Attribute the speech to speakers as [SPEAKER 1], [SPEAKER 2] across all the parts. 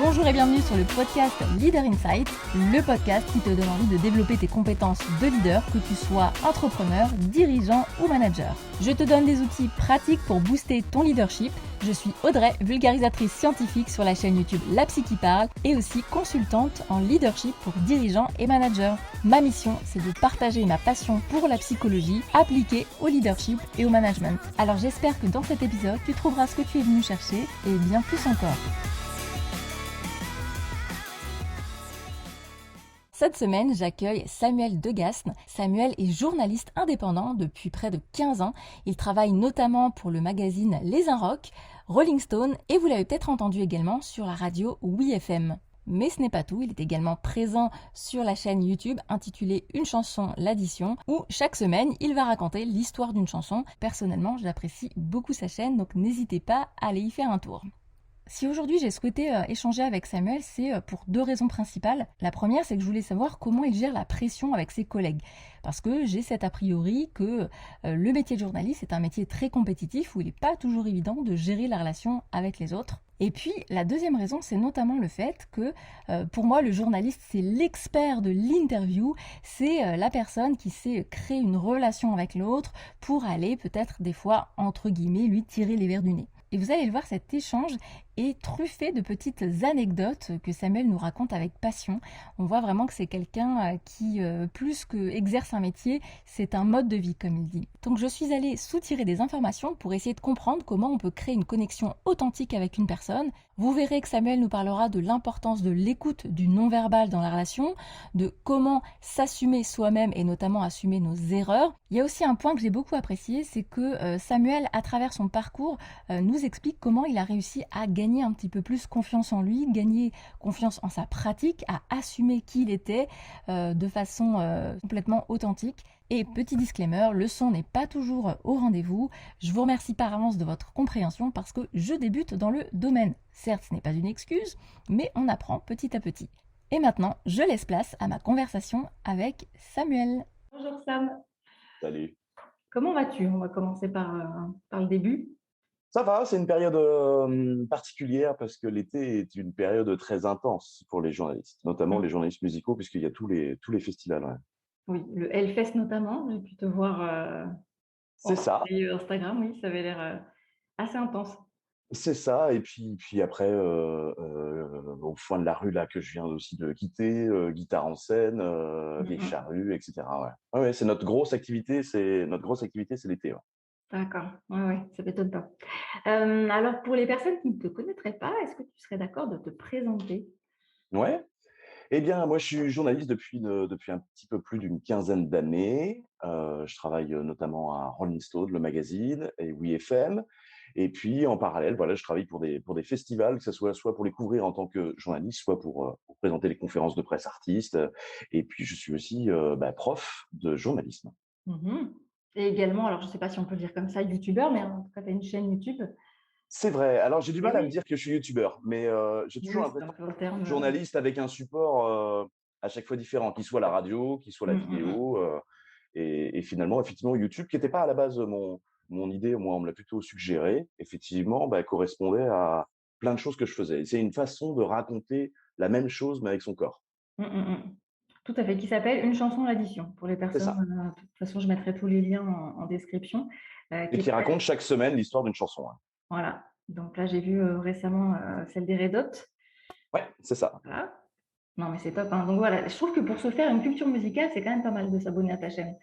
[SPEAKER 1] Bonjour et bienvenue sur le podcast Leader Insight, le podcast qui te donne envie de développer tes compétences de leader, que tu sois entrepreneur, dirigeant ou manager. Je te donne des outils pratiques pour booster ton leadership. Je suis Audrey, vulgarisatrice scientifique sur la chaîne YouTube La Psy qui parle et aussi consultante en leadership pour dirigeants et managers. Ma mission, c'est de partager ma passion pour la psychologie appliquée au leadership et au management. Alors j'espère que dans cet épisode, tu trouveras ce que tu es venu chercher et bien plus encore. Cette semaine, j'accueille Samuel Degasne. Samuel est journaliste indépendant depuis près de 15 ans. Il travaille notamment pour le magazine Les Inrocks, Rolling Stone et vous l'avez peut-être entendu également sur la radio Oui FM. Mais ce n'est pas tout, il est également présent sur la chaîne YouTube intitulée Une chanson, l'addition, où chaque semaine, il va raconter l'histoire d'une chanson. Personnellement, j'apprécie beaucoup sa chaîne, donc n'hésitez pas à aller y faire un tour. Si aujourd'hui j'ai souhaité échanger avec Samuel, c'est pour deux raisons principales. La première, c'est que je voulais savoir comment il gère la pression avec ses collègues. Parce que j'ai cet a priori que le métier de journaliste est un métier très compétitif où il n'est pas toujours évident de gérer la relation avec les autres. Et puis la deuxième raison, c'est notamment le fait que pour moi, le journaliste, c'est l'expert de l'interview, c'est la personne qui sait créer une relation avec l'autre pour aller peut-être des fois, entre guillemets, lui tirer les verres du nez. Et vous allez le voir, cet échange est truffé de petites anecdotes que Samuel nous raconte avec passion. On voit vraiment que c'est quelqu'un qui, plus que exerce un métier, c'est un mode de vie, comme il dit. Donc je suis allée soutirer des informations pour essayer de comprendre comment on peut créer une connexion authentique avec une personne. Vous verrez que Samuel nous parlera de l'importance de l'écoute du non-verbal dans la relation, de comment s'assumer soi-même et notamment assumer nos erreurs. Il y a aussi un point que j'ai beaucoup apprécié, c'est que Samuel, à travers son parcours, nous explique comment il a réussi à gagner un petit peu plus confiance en lui, gagner confiance en sa pratique, à assumer qui il était de façon complètement authentique. Et petit disclaimer, le son n'est pas toujours au rendez-vous. Je vous remercie par avance de votre compréhension parce que je débute dans le domaine. Certes, ce n'est pas une excuse, mais on apprend petit à petit. Et maintenant, je laisse place à ma conversation avec Samuel. Bonjour Sam.
[SPEAKER 2] Salut.
[SPEAKER 1] Comment vas-tu? On va commencer par le début.
[SPEAKER 2] Ça va, c'est une période particulière parce que l'été est une période très intense pour les journalistes, notamment les journalistes musicaux, puisqu'il y a tous les festivals. Ouais.
[SPEAKER 1] Oui, le Hellfest notamment, j'ai pu te voir en
[SPEAKER 2] C'est ça,
[SPEAKER 1] story Instagram, oui, ça avait l'air assez intense.
[SPEAKER 2] c'est ça. Et puis après, au foin de la rue là que je viens aussi de quitter, guitare en scène, les charrues, etc. Ouais. Ouais, c'est notre grosse activité, c'est l'été. Ouais.
[SPEAKER 1] D'accord, ouais, ouais, ça m'étonne pas. Alors pour les personnes qui ne te connaîtraient pas, est-ce que tu serais d'accord de te présenter?
[SPEAKER 2] Ouais. Eh bien, moi, je suis journaliste depuis un petit peu plus d'une quinzaine d'années. Je travaille, notamment à Rolling Stone, le magazine, et Oui FM. Et puis, en parallèle, voilà, je travaille pour des festivals, que ce soit pour les couvrir en tant que journaliste, soit pour présenter les conférences de presse artistes. Et puis, je suis aussi prof de journalisme.
[SPEAKER 1] Mmh. Et également, alors je ne sais pas si on peut le dire comme ça, youtubeur, mais en tout cas tu as une chaîne YouTube.
[SPEAKER 2] C'est vrai. Alors, j'ai du
[SPEAKER 1] Et
[SPEAKER 2] mal à me
[SPEAKER 1] oui,
[SPEAKER 2] dire que je suis youtubeur, mais j'ai toujours
[SPEAKER 1] oui, c'est
[SPEAKER 2] l'impression
[SPEAKER 1] un peu un terme,
[SPEAKER 2] d'être journaliste avec un support à chaque fois différent, qu'il soit la radio, qu'il soit la
[SPEAKER 1] mmh.
[SPEAKER 2] vidéo. Et finalement, effectivement, YouTube, qui n'était pas à la base mon idée, moi, on me l'a plutôt suggéré, effectivement, correspondait à plein de choses que je faisais. Et c'est une façon de raconter la même chose, mais avec son corps.
[SPEAKER 1] Tout à fait, qui s'appelle Une chanson, l'addition. Pour les
[SPEAKER 2] C'est
[SPEAKER 1] personnes,
[SPEAKER 2] ça.
[SPEAKER 1] de toute façon, je mettrai tous les liens en description,
[SPEAKER 2] Et
[SPEAKER 1] qui est
[SPEAKER 2] qui
[SPEAKER 1] très
[SPEAKER 2] raconte chaque semaine l'histoire d'une chanson. Hein.
[SPEAKER 1] voilà. Donc là, j'ai vu, récemment, celle des Red Hot.
[SPEAKER 2] Ouais, c'est ça.
[SPEAKER 1] Voilà. Non, mais c'est top, hein. Donc voilà, je trouve que pour se faire une culture musicale, c'est quand même pas mal de s'abonner à ta chaîne.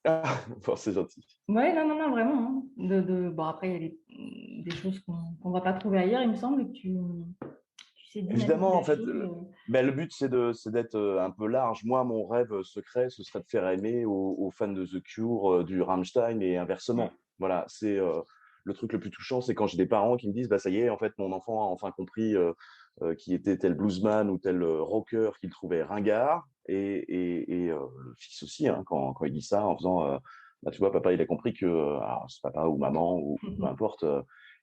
[SPEAKER 2] Ah, bon, c'est gentil.
[SPEAKER 1] Ouais, non, non, non, vraiment, hein. Bon, après, il y a des choses qu'on va pas trouver ailleurs, il me semble, que tu sais
[SPEAKER 2] Évidemment,
[SPEAKER 1] dynamiser
[SPEAKER 2] en
[SPEAKER 1] la
[SPEAKER 2] fait,
[SPEAKER 1] chose,
[SPEAKER 2] le but, c'est d'être un peu large. Moi, mon rêve secret, ce serait de faire aimer aux fans de The Cure, du Rammstein et inversement. Voilà, c'est le truc le plus touchant, c'est quand j'ai des parents qui me disent, bah ça y est, en fait, mon enfant a enfin compris qui était tel bluesman ou tel rocker qu'il trouvait ringard, et le fils aussi, hein, quand il dit ça, en faisant, bah tu vois, papa, il a compris que, alors, c'est papa ou maman ou peu importe,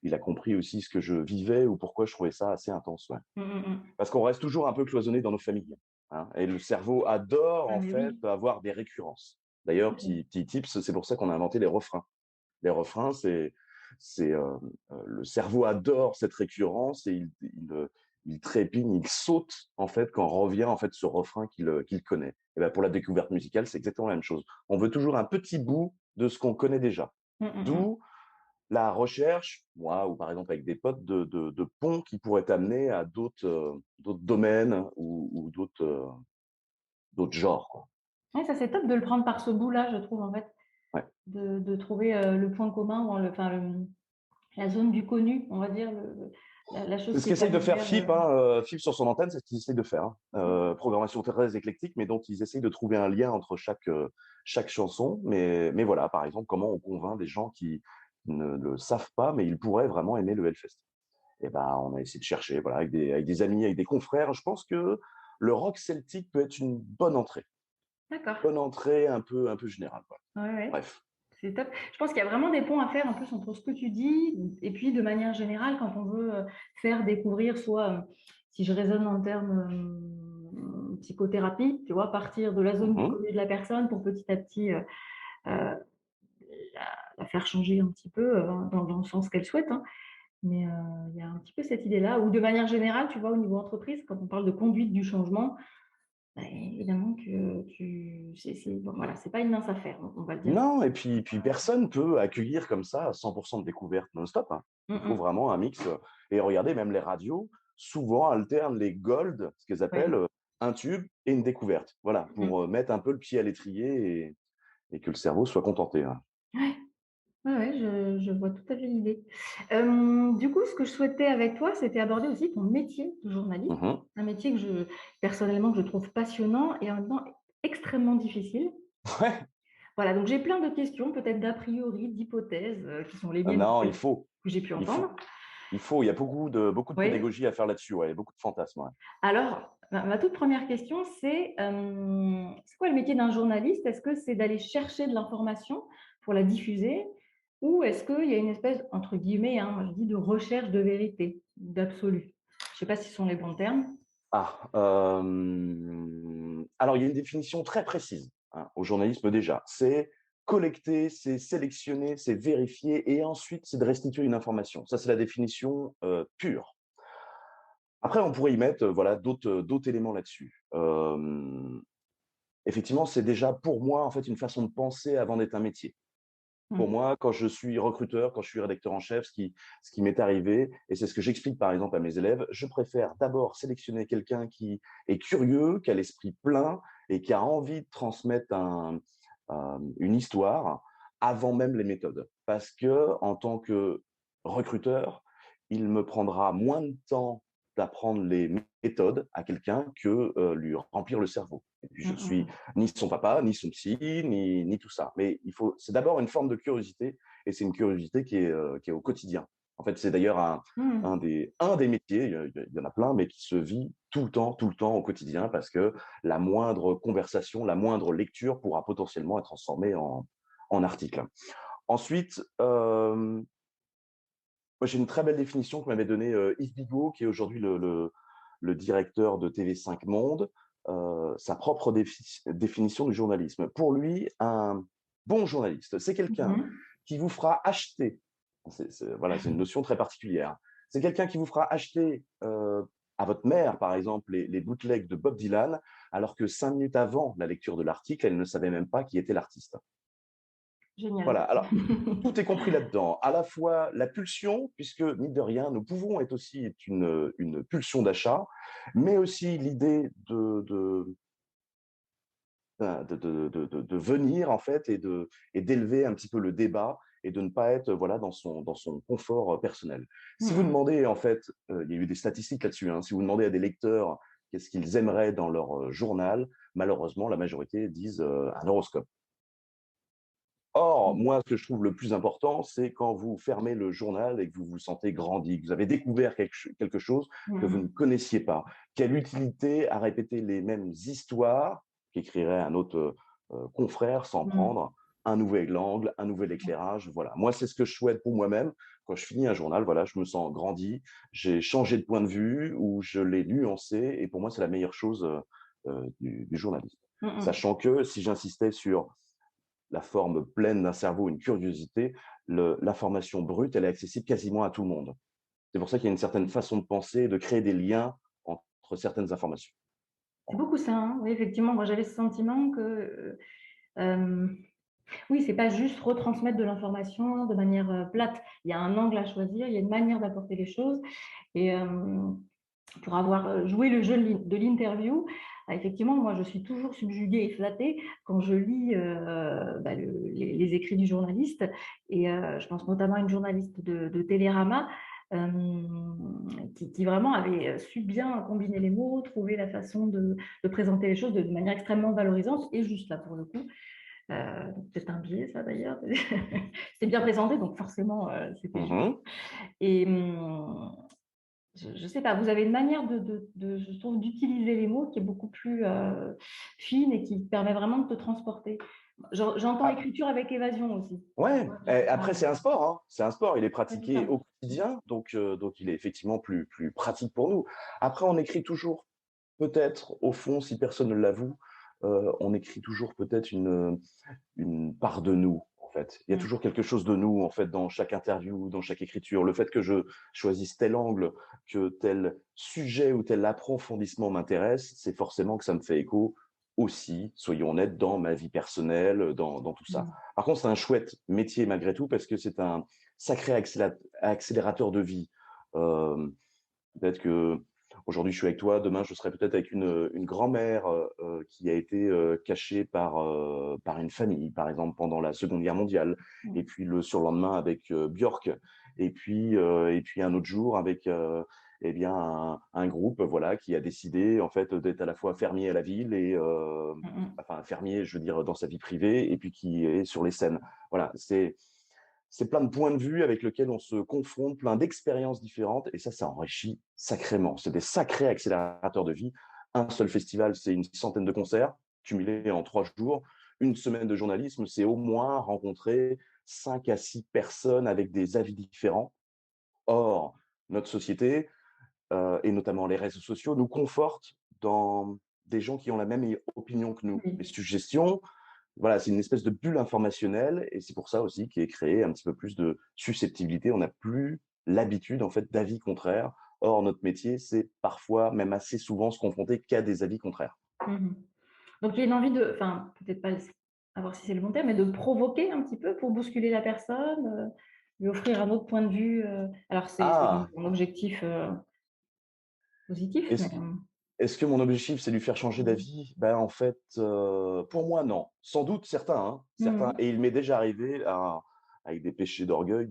[SPEAKER 2] il a compris aussi ce que je vivais ou pourquoi je trouvais ça assez intense. Ouais.
[SPEAKER 1] Mmh, mmh mh.
[SPEAKER 2] Parce qu'on reste toujours un peu cloisonné dans nos familles, hein, et le cerveau adore,
[SPEAKER 1] Ah
[SPEAKER 2] en
[SPEAKER 1] mais
[SPEAKER 2] fait,
[SPEAKER 1] oui,
[SPEAKER 2] avoir des récurrences.
[SPEAKER 1] tout
[SPEAKER 2] D'ailleurs,
[SPEAKER 1] à fait.
[SPEAKER 2] petit tips, c'est pour ça qu'on a inventé les refrains. Les refrains, c'est le cerveau adore cette récurrence et il trépigne, il saute en fait quand revient en fait ce refrain qu'il connaît. Et ben pour la découverte musicale, c'est exactement la même chose. On veut toujours un petit bout de ce qu'on connaît déjà.
[SPEAKER 1] Mmh, mmh, mmh.
[SPEAKER 2] D'où la recherche, moi, ou par exemple avec des potes, de ponts qui pourraient t'amener à d'autres domaines ou d'autres genres, quoi.
[SPEAKER 1] Ouais, ça c'est top de le prendre par ce bout-là, je trouve en fait,
[SPEAKER 2] Ouais.
[SPEAKER 1] de trouver, le point commun ou la zone du connu, on va dire, la chose
[SPEAKER 2] C'est ce
[SPEAKER 1] qui est
[SPEAKER 2] qu'essaye de faire
[SPEAKER 1] familière,
[SPEAKER 2] FIP, hein, FIP sur son antenne, c'est ce qu'ils essayent de faire, hein. Programmation très éclectique, mais dont ils essayent de trouver un lien entre chaque chanson. Mais voilà, par exemple, comment on convainc des gens qui ne le savent pas, mais ils pourraient vraiment aimer le Hellfest. Et ben, on a essayé de chercher, voilà, avec des amis, avec des confrères. Je pense que le rock celtique peut être une
[SPEAKER 1] D'accord.
[SPEAKER 2] bonne entrée un peu générale, quoi.
[SPEAKER 1] Ouais, ouais,
[SPEAKER 2] Bref.
[SPEAKER 1] c'est top. Je pense qu'il y a vraiment des ponts à faire en plus entre ce que tu dis et puis de manière générale quand on veut, faire découvrir soit, si je raisonne en termes, psychothérapie, tu vois? Partir de la zone du
[SPEAKER 2] Mhm.
[SPEAKER 1] connu de la personne pour petit à petit, la faire changer un petit peu, dans le sens qu'elle souhaite, hein. Mais, il y a un petit peu cette idée-là ou de manière générale, tu vois, au niveau entreprise, quand on parle de conduite du changement, bah, évidemment que c'est bon, voilà, c'est pas une mince affaire, on va le dire.
[SPEAKER 2] Non, et puis personne peut accueillir comme ça 100% de découverte non-stop, hein.
[SPEAKER 1] Mmh
[SPEAKER 2] Il faut
[SPEAKER 1] mh.
[SPEAKER 2] vraiment un mix. Et regardez, même les radios, souvent alternent les gold, ce qu'elles appellent
[SPEAKER 1] Oui.
[SPEAKER 2] un tube et une découverte. Voilà,
[SPEAKER 1] Mmh.
[SPEAKER 2] pour mettre un peu le pied à l'étrier et que le cerveau soit contenté, hein.
[SPEAKER 1] Ouais, ouais, ouais, je vois tout à fait l'idée. Du coup, ce que je souhaitais avec toi, c'était aborder aussi ton métier de journaliste.
[SPEAKER 2] Mhm.
[SPEAKER 1] Un métier que personnellement, que je trouve passionnant et en même temps extrêmement difficile.
[SPEAKER 2] Ouais.
[SPEAKER 1] Voilà, donc j'ai plein de questions, peut-être d'a priori, d'hypothèses, qui sont les miennes
[SPEAKER 2] Non,
[SPEAKER 1] que j'ai pu
[SPEAKER 2] il
[SPEAKER 1] entendre.
[SPEAKER 2] faut, il y a beaucoup de
[SPEAKER 1] Oui.
[SPEAKER 2] pédagogie à faire là-dessus, ouais, beaucoup de fantasmes, ouais.
[SPEAKER 1] Alors, ma toute première question, c'est quoi le métier d'un journaliste? Est-ce que c'est d'aller chercher de l'information pour la diffuser? Ou est-ce qu'il y a une espèce, entre guillemets, hein, moi je dis de recherche de vérité, d'absolu? Je ne sais pas si ce sont les bons termes.
[SPEAKER 2] Alors il y a une définition très précise, hein, au journalisme déjà. C'est collecter, c'est sélectionner, c'est vérifier et ensuite c'est de restituer une information. Ça, c'est la définition pure. Après, on pourrait y mettre voilà, d'autres éléments là-dessus. Effectivement, c'est déjà pour moi en fait une façon de penser avant d'être un métier. Pour
[SPEAKER 1] Mmh.
[SPEAKER 2] moi, quand je suis recruteur, quand je suis rédacteur en chef, ce qui m'est arrivé, et c'est ce que j'explique par exemple à mes élèves, je préfère d'abord sélectionner quelqu'un qui est curieux, qui a l'esprit plein et qui a envie de transmettre une histoire avant même les méthodes. Parce que en tant que recruteur, il me prendra moins de temps d'apprendre les méthodes à quelqu'un que lui remplir le cerveau. Et puis je
[SPEAKER 1] Mmh, mmh
[SPEAKER 2] suis
[SPEAKER 1] mh.
[SPEAKER 2] ni son papa, ni son psy, ni tout ça. Mais c'est d'abord une forme de curiosité, et c'est une curiosité qui est au quotidien. En fait, c'est d'ailleurs un
[SPEAKER 1] Mmh.
[SPEAKER 2] des métiers, il y en a plein, mais qui se vit tout le temps au quotidien, parce que la moindre conversation, la moindre lecture pourra potentiellement être transformée en article. Ensuite, moi, j'ai une très belle définition que m'avait donnée Yves Bigot, qui est aujourd'hui le directeur de TV5 Monde, sa propre définition du journalisme. Pour lui, un bon journaliste, c'est quelqu'un
[SPEAKER 1] Mmh.
[SPEAKER 2] qui vous fera acheter, voilà, c'est une notion très particulière, c'est quelqu'un qui vous fera acheter à votre mère, par exemple, les bootlegs de Bob Dylan, alors que 5 minutes avant la lecture de l'article, elle ne savait même pas qui était l'artiste.
[SPEAKER 1] Génial.
[SPEAKER 2] Voilà, alors tout est compris là-dedans. À la fois la pulsion, puisque, mine de rien, nous pouvons être aussi une pulsion d'achat, mais aussi l'idée de venir, en fait, et d'élever un petit peu le débat et de ne pas être voilà, dans son confort personnel.
[SPEAKER 1] Mmh
[SPEAKER 2] Si vous
[SPEAKER 1] mh.
[SPEAKER 2] demandez, en fait, il y a eu des statistiques là-dessus, hein, si vous demandez à des lecteurs qu'est-ce qu'ils aimeraient dans leur journal, malheureusement, la majorité disent un horoscope. Or,
[SPEAKER 1] Mmh.
[SPEAKER 2] moi, ce que je trouve le plus important, c'est quand vous fermez le journal et que vous vous sentez grandi, que vous avez découvert quelque chose que vous ne
[SPEAKER 1] Mmh.
[SPEAKER 2] connaissiez pas. Quelle utilité à répéter les mêmes histoires qu'écrirait un autre confrère sans
[SPEAKER 1] Mmh.
[SPEAKER 2] prendre un nouvel angle, un nouvel éclairage. Voilà. Moi, c'est ce que je souhaite pour moi-même. Quand je finis un journal, voilà, je me sens grandi, j'ai changé de point de vue ou je l'ai nuancé. Et pour moi, c'est la meilleure chose du journalisme.
[SPEAKER 1] Mmh mh.
[SPEAKER 2] Sachant que si j'insistais sur la forme pleine d'un cerveau, une curiosité, l'information brute, elle est accessible quasiment à tout le monde. C'est pour ça qu'il y a une certaine façon de penser, de créer des liens entre certaines informations.
[SPEAKER 1] C'est beaucoup ça, hein. Oui, effectivement, moi j'avais ce sentiment que, oui, c'est pas juste retransmettre de l'information de manière, plate. Il y a un angle à choisir, il y a une manière d'apporter les choses et pour avoir, joué le jeu de l'interview, effectivement, moi je suis toujours subjuguée et flattée quand je lis, bah, les écrits du journaliste et je pense notamment à une journaliste de Télérama, qui vraiment avait su bien combiner les mots, trouver la façon de présenter les choses de manière extrêmement valorisante et juste là pour le coup. C'est un biais ça d'ailleurs. C'était bien présenté donc forcément, c'était juste
[SPEAKER 2] Mhm.
[SPEAKER 1] et je sais pas, vous avez une manière je trouve d'utiliser les mots qui est beaucoup plus, fine et qui permet vraiment de te transporter. J'entends
[SPEAKER 2] Ah,
[SPEAKER 1] écriture avec évasion aussi.
[SPEAKER 2] ouais,
[SPEAKER 1] Je sais pas,
[SPEAKER 2] après c'est un sport, hein. C'est un sport, il est
[SPEAKER 1] ouais, c'est
[SPEAKER 2] pratiqué
[SPEAKER 1] ça.
[SPEAKER 2] au quotidien, donc il est effectivement plus pratique pour nous. Après, on écrit toujours, peut-être, au fond, si personne ne l'avoue, on écrit toujours peut-être une part de nous, en fait. Il y a
[SPEAKER 1] Mmh.
[SPEAKER 2] toujours quelque chose de nous, en fait, dans chaque interview, dans chaque écriture. Le fait que je choisisse tel angle, que tel sujet ou tel approfondissement m'intéresse, c'est forcément que ça me fait écho aussi, soyons honnêtes, dans ma vie personnelle, dans tout ça.
[SPEAKER 1] Mmh.
[SPEAKER 2] Par contre, c'est un chouette métier malgré tout parce que c'est un sacré accélérateur de vie. Euh, Peut-être que aujourd'hui je suis avec toi, demain je serai peut-être avec une grand-mère qui a été cachée par une famille, par exemple pendant la Seconde Guerre mondiale,
[SPEAKER 1] Mmh.
[SPEAKER 2] et puis le surlendemain avec Björk, et puis un autre jour avec eh bien un groupe voilà qui a décidé en fait d'être à la fois fermier à la ville et
[SPEAKER 1] Mmh mh.
[SPEAKER 2] enfin fermier, je veux dire dans sa vie privée, et puis qui est sur les scènes. Voilà, c'est plein de points de vue avec lesquels on se confronte, plein d'expériences différentes, et ça enrichit sacrément. C'est des sacrés accélérateurs de vie. Un seul festival, c'est une centaine de concerts cumulés en 3 jours. Une semaine de journalisme, c'est au moins rencontrer 5 à 6 personnes avec des avis différents. Or, notre société, et notamment les réseaux sociaux, nous confortent dans des gens qui ont la même opinion que nous. Les
[SPEAKER 1] Oui.
[SPEAKER 2] suggestions, voilà, c'est une espèce de bulle informationnelle, et c'est pour ça aussi qu'il est créé un petit peu plus de susceptibilité. On n'a plus l'habitude en fait d'avis contraires. Or, notre métier, c'est parfois, même assez souvent, se confronter qu'à des avis contraires.
[SPEAKER 1] Mmh. Donc il y a une envie de enfin, peut-être pas à voir si c'est le bon terme, mais de provoquer un petit peu pour bousculer la personne, lui offrir un autre point de vue, alors c'est
[SPEAKER 2] Ah,
[SPEAKER 1] mon objectif, positif, mais
[SPEAKER 2] est-ce est-ce que mon objectif, c'est de lui faire changer
[SPEAKER 1] mmh.
[SPEAKER 2] d'avis? Ben, en fait, pour moi, non. Sans doute certains, hein,
[SPEAKER 1] Mmh
[SPEAKER 2] certains.
[SPEAKER 1] mh.
[SPEAKER 2] Et il m'est déjà arrivé, avec des péchés d'orgueil,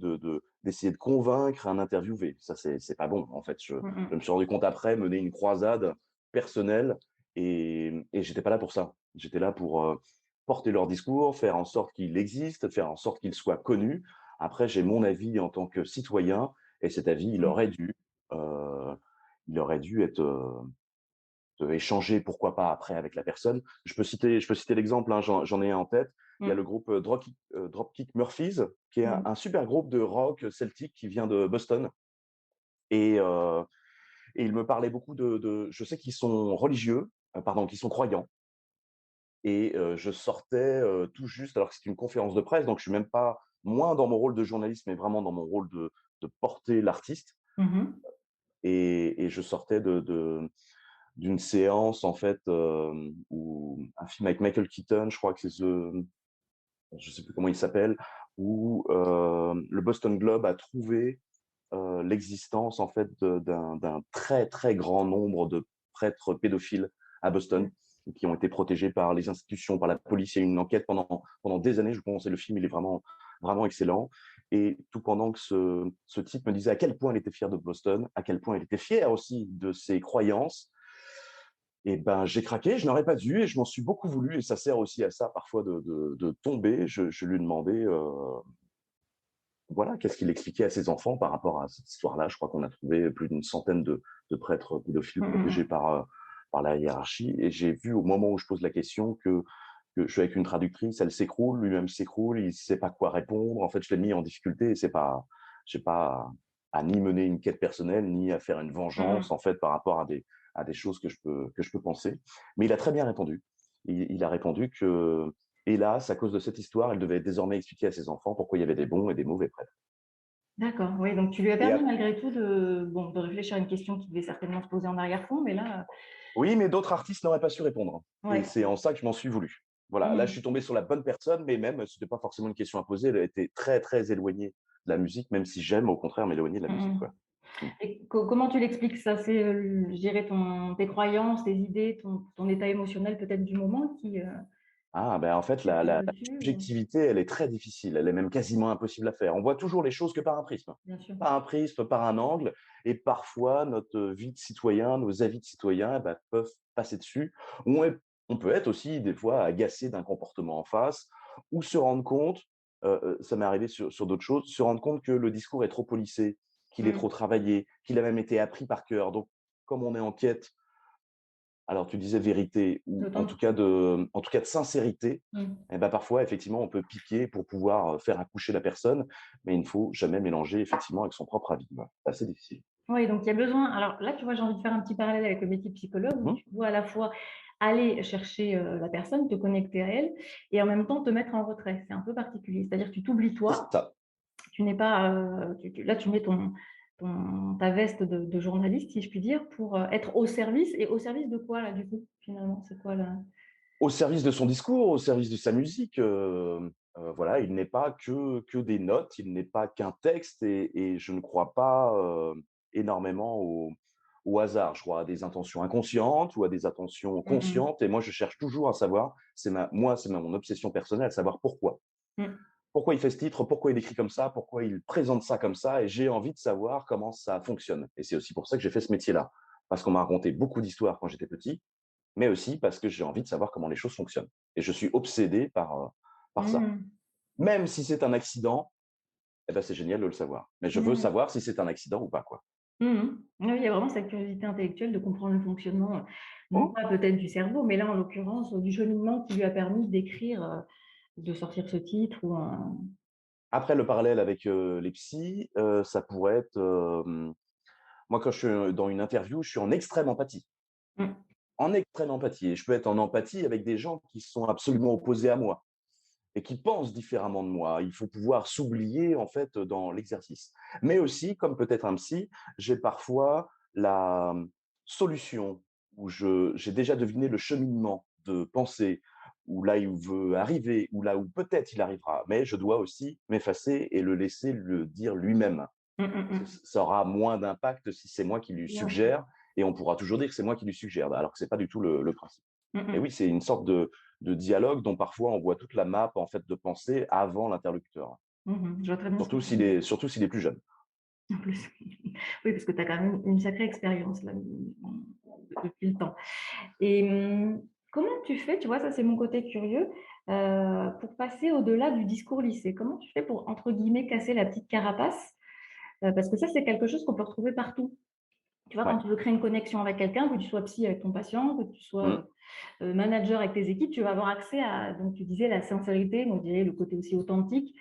[SPEAKER 2] d'essayer de convaincre un interviewé. Ça, c'est pas bon, en fait.
[SPEAKER 1] Mmh
[SPEAKER 2] Je me
[SPEAKER 1] mh.
[SPEAKER 2] suis rendu compte après, mener une croisade personnelle, et j'étais pas là pour ça. J'étais là pour porter leur discours, faire en sorte qu'il existe, faire en sorte qu'il soit connu. Après, j'ai mon avis en tant que citoyen, et cet avis,
[SPEAKER 1] Mmh.
[SPEAKER 2] euh, il aurait dû être échanger, pourquoi pas après avec la personne. Je peux citer l'exemple, hein, j'en ai un en tête. Il y a le
[SPEAKER 1] Mmh.
[SPEAKER 2] groupe Dropkick Murphys, qui est un,
[SPEAKER 1] Mmh.
[SPEAKER 2] un super groupe de rock celtique qui vient de Boston. Et, euh, et il me parlait beaucoup je sais qu'ils sont religieux, pardon, qu'ils sont croyants. Et je sortais tout juste, alors que c'est une conférence de presse, donc je suis même pas moins dans mon rôle de journaliste, mais vraiment dans mon rôle de porter l'artiste.
[SPEAKER 1] Mmh mh.
[SPEAKER 2] Et je sortais d'une séance en fait où un film avec Michael Keaton, je crois que je sais plus comment il s'appelle, où le Boston Globe a trouvé l'existence en fait d'un très très grand nombre de prêtres pédophiles à Boston qui ont été protégés par les institutions, par la police. Il y a eu une enquête pendant des années. Je pense que le film il est vraiment vraiment excellent. Et tout pendant que ce type me disait à quel point il était fier de Boston, à quel point il était fier aussi de ses croyances, et ben, j'ai craqué, je n'aurais pas dû, et je m'en suis beaucoup voulu, et ça sert aussi à ça parfois de tomber. Je lui ai demandé, voilà, qu'est-ce qu'il expliquait à ses enfants par rapport à cette histoire-là. Je crois qu'on a trouvé plus d'une centaine de prêtres pédophiles
[SPEAKER 1] Mmh
[SPEAKER 2] protégés
[SPEAKER 1] mh.
[SPEAKER 2] par la hiérarchie, et j'ai vu au moment où je pose la question que je suis avec une traductrice, elle s'écroule, lui-même s'écroule, il ne sait pas quoi répondre. En fait, je l'ai mis en difficulté, et j'ai pas à ni mener une quête personnelle, ni à faire une
[SPEAKER 1] Mmh
[SPEAKER 2] vengeance,
[SPEAKER 1] mh.
[SPEAKER 2] en fait, par rapport à des choses que je peux penser. Mais il a très bien répondu. Il a répondu que Et là, c'est à cause de cette histoire, elle devait désormais expliquer à ses enfants pourquoi il y avait des bons et des mauvais prêtres.
[SPEAKER 1] D'accord, oui, donc tu lui as
[SPEAKER 2] Et
[SPEAKER 1] permis
[SPEAKER 2] ap
[SPEAKER 1] malgré tout de réfléchir à une question qui devait certainement se poser en arrière-fond, mais là,
[SPEAKER 2] Oui, mais d'autres artistes n'auraient pas su répondre et
[SPEAKER 1] ouais.
[SPEAKER 2] c'est en ça que je m'en suis voulu. Voilà, là, je
[SPEAKER 1] Mmh.
[SPEAKER 2] suis tombé sur la bonne personne, mais même, c'était pas forcément une question à poser, elle était très, très éloignée de la musique, même si j'aime au contraire m'éloigner de la
[SPEAKER 1] Mmh
[SPEAKER 2] musique,
[SPEAKER 1] mh.
[SPEAKER 2] ouais. Mmh.
[SPEAKER 1] Et comment tu l'expliques ça? C'est, je dirais tes croyances, tes idées, ton état émotionnel peut-être du moment
[SPEAKER 2] Ah, ben, en fait,
[SPEAKER 1] qui prime
[SPEAKER 2] la
[SPEAKER 1] dessus ou?
[SPEAKER 2] subjectivité, elle est très difficile, elle est même quasiment impossible à faire. On voit toujours les choses que
[SPEAKER 1] Bien sûr.
[SPEAKER 2] par un prisme, par un angle et parfois notre vie de citoyen, nos avis de citoyen, eh bah, peuvent passer dessus. On est on peut être aussi des fois agacé d'un comportement en face ou se rendre compte, ça m'est arrivé sur d'autres choses, se rendre compte que le discours est trop policé, qu'il est
[SPEAKER 1] Mmh.
[SPEAKER 2] trop travaillé, qu'il a même été appris par cœur. Donc comme on est en quête, alors tu disais vérité ou
[SPEAKER 1] D'authenticité.
[SPEAKER 2] en tout cas de sincérité,
[SPEAKER 1] Mmh.
[SPEAKER 2] et bah, parfois effectivement on peut piquer pour pouvoir, faire accoucher la personne, mais il ne faut jamais mélanger effectivement avec son propre avis. Voilà, c'est assez difficile.
[SPEAKER 1] Oui, donc il y a besoin alors là, tu vois, j'ai envie de faire un petit parallèle avec le métier de psychologue où
[SPEAKER 2] Mmh.
[SPEAKER 1] tu dois à la fois aller chercher, la personne, te connecter à elle et en même temps te mettre en retrait. C'est un peu particulier. C'est-à-dire que tu t'oublies
[SPEAKER 2] C'est
[SPEAKER 1] toi,
[SPEAKER 2] ça.
[SPEAKER 1] tu n'es pas, tu là, tu mets ta veste de journaliste, si je puis dire, pour, être au service et au service de quoi là, du coup, finalement? C'est quoi la
[SPEAKER 2] Au service de son discours, au service de sa musique, voilà, il n'est pas que des notes, il n'est pas qu'un texte et je ne crois pas, énormément au hasard. Je crois à des intentions inconscientes ou à des intentions
[SPEAKER 1] mmh mh.
[SPEAKER 2] conscientes et moi je cherche toujours à savoir, c'est mon obsession personnelle, savoir pourquoi.
[SPEAKER 1] Mmh.
[SPEAKER 2] Pourquoi il fait ce titre? Pourquoi il écrit comme ça? Pourquoi il présente ça comme ça? Et j'ai envie de savoir comment ça fonctionne et c'est aussi pour ça que j'ai fait ce métier-là. Parce qu'on m'a raconté beaucoup d'histoires quand j'étais petit mais aussi parce que j'ai envie de savoir comment les choses fonctionnent. Et je suis obsédé par ça.
[SPEAKER 1] Mmh.
[SPEAKER 2] Même si c'est un accident, eh ben, c'est génial de le savoir. Mais je veux
[SPEAKER 1] Mmh.
[SPEAKER 2] savoir si c'est un accident ou pas, quoi.
[SPEAKER 1] Mmh. Oui, il y a vraiment cette curiosité intellectuelle de comprendre le fonctionnement, non
[SPEAKER 2] Mmh.
[SPEAKER 1] pas peut-être du cerveau, mais là, en l'occurrence, du cheminement qui lui a permis d'écrire, de sortir ce titre ou un
[SPEAKER 2] Après, le parallèle avec les psys, ça pourrait être, moi, quand je suis dans une interview, je suis en extrême empathie.
[SPEAKER 1] mmh.
[SPEAKER 2] En extrême empathie. Et je peux être en empathie avec des gens qui sont absolument opposés à moi et qui pensent différemment de moi. Il faut pouvoir s'oublier, en fait, dans l'exercice. Mais aussi, comme peut-être un psy, j'ai parfois la solution où j'ai déjà deviné le cheminement de pensée, où là il veut arriver, ou là où peut-être il arrivera. Mais je dois aussi m'effacer et le laisser le dire lui-même.
[SPEAKER 1] Mmh, mmh
[SPEAKER 2] Parce que
[SPEAKER 1] mh.
[SPEAKER 2] ça aura moins d'impact si c'est moi qui lui
[SPEAKER 1] Bien sûr.
[SPEAKER 2] suggère, et on pourra toujours dire que c'est moi qui lui suggère, alors que c'est pas du tout le principe.
[SPEAKER 1] Mmh
[SPEAKER 2] Et
[SPEAKER 1] mh.
[SPEAKER 2] oui, c'est une sorte de dialogue dont parfois on voit toute la map en fait de pensée avant l'interlocuteur,
[SPEAKER 1] Mmh. Je vois très bien ce que tu veux dire.
[SPEAKER 2] surtout s'il est plus jeune.
[SPEAKER 1] En plus. Oui, parce que tu as quand même une sacrée expérience là, depuis le temps et comment tu fais, tu vois, ça c'est mon côté curieux, pour passer au-delà du discours lissé? Comment tu fais pour, entre guillemets, «casser la petite carapace»? Parce que ça, c'est quelque chose qu'on peut retrouver partout. Tu vois, quand
[SPEAKER 2] Ouais.
[SPEAKER 1] tu veux créer une connexion avec quelqu'un, que tu sois psy avec ton patient, que tu
[SPEAKER 2] Mmh.
[SPEAKER 1] sois, manager avec tes équipes, tu vas avoir accès à donc tu disais la sincérité, donc je dirais le côté aussi authentique,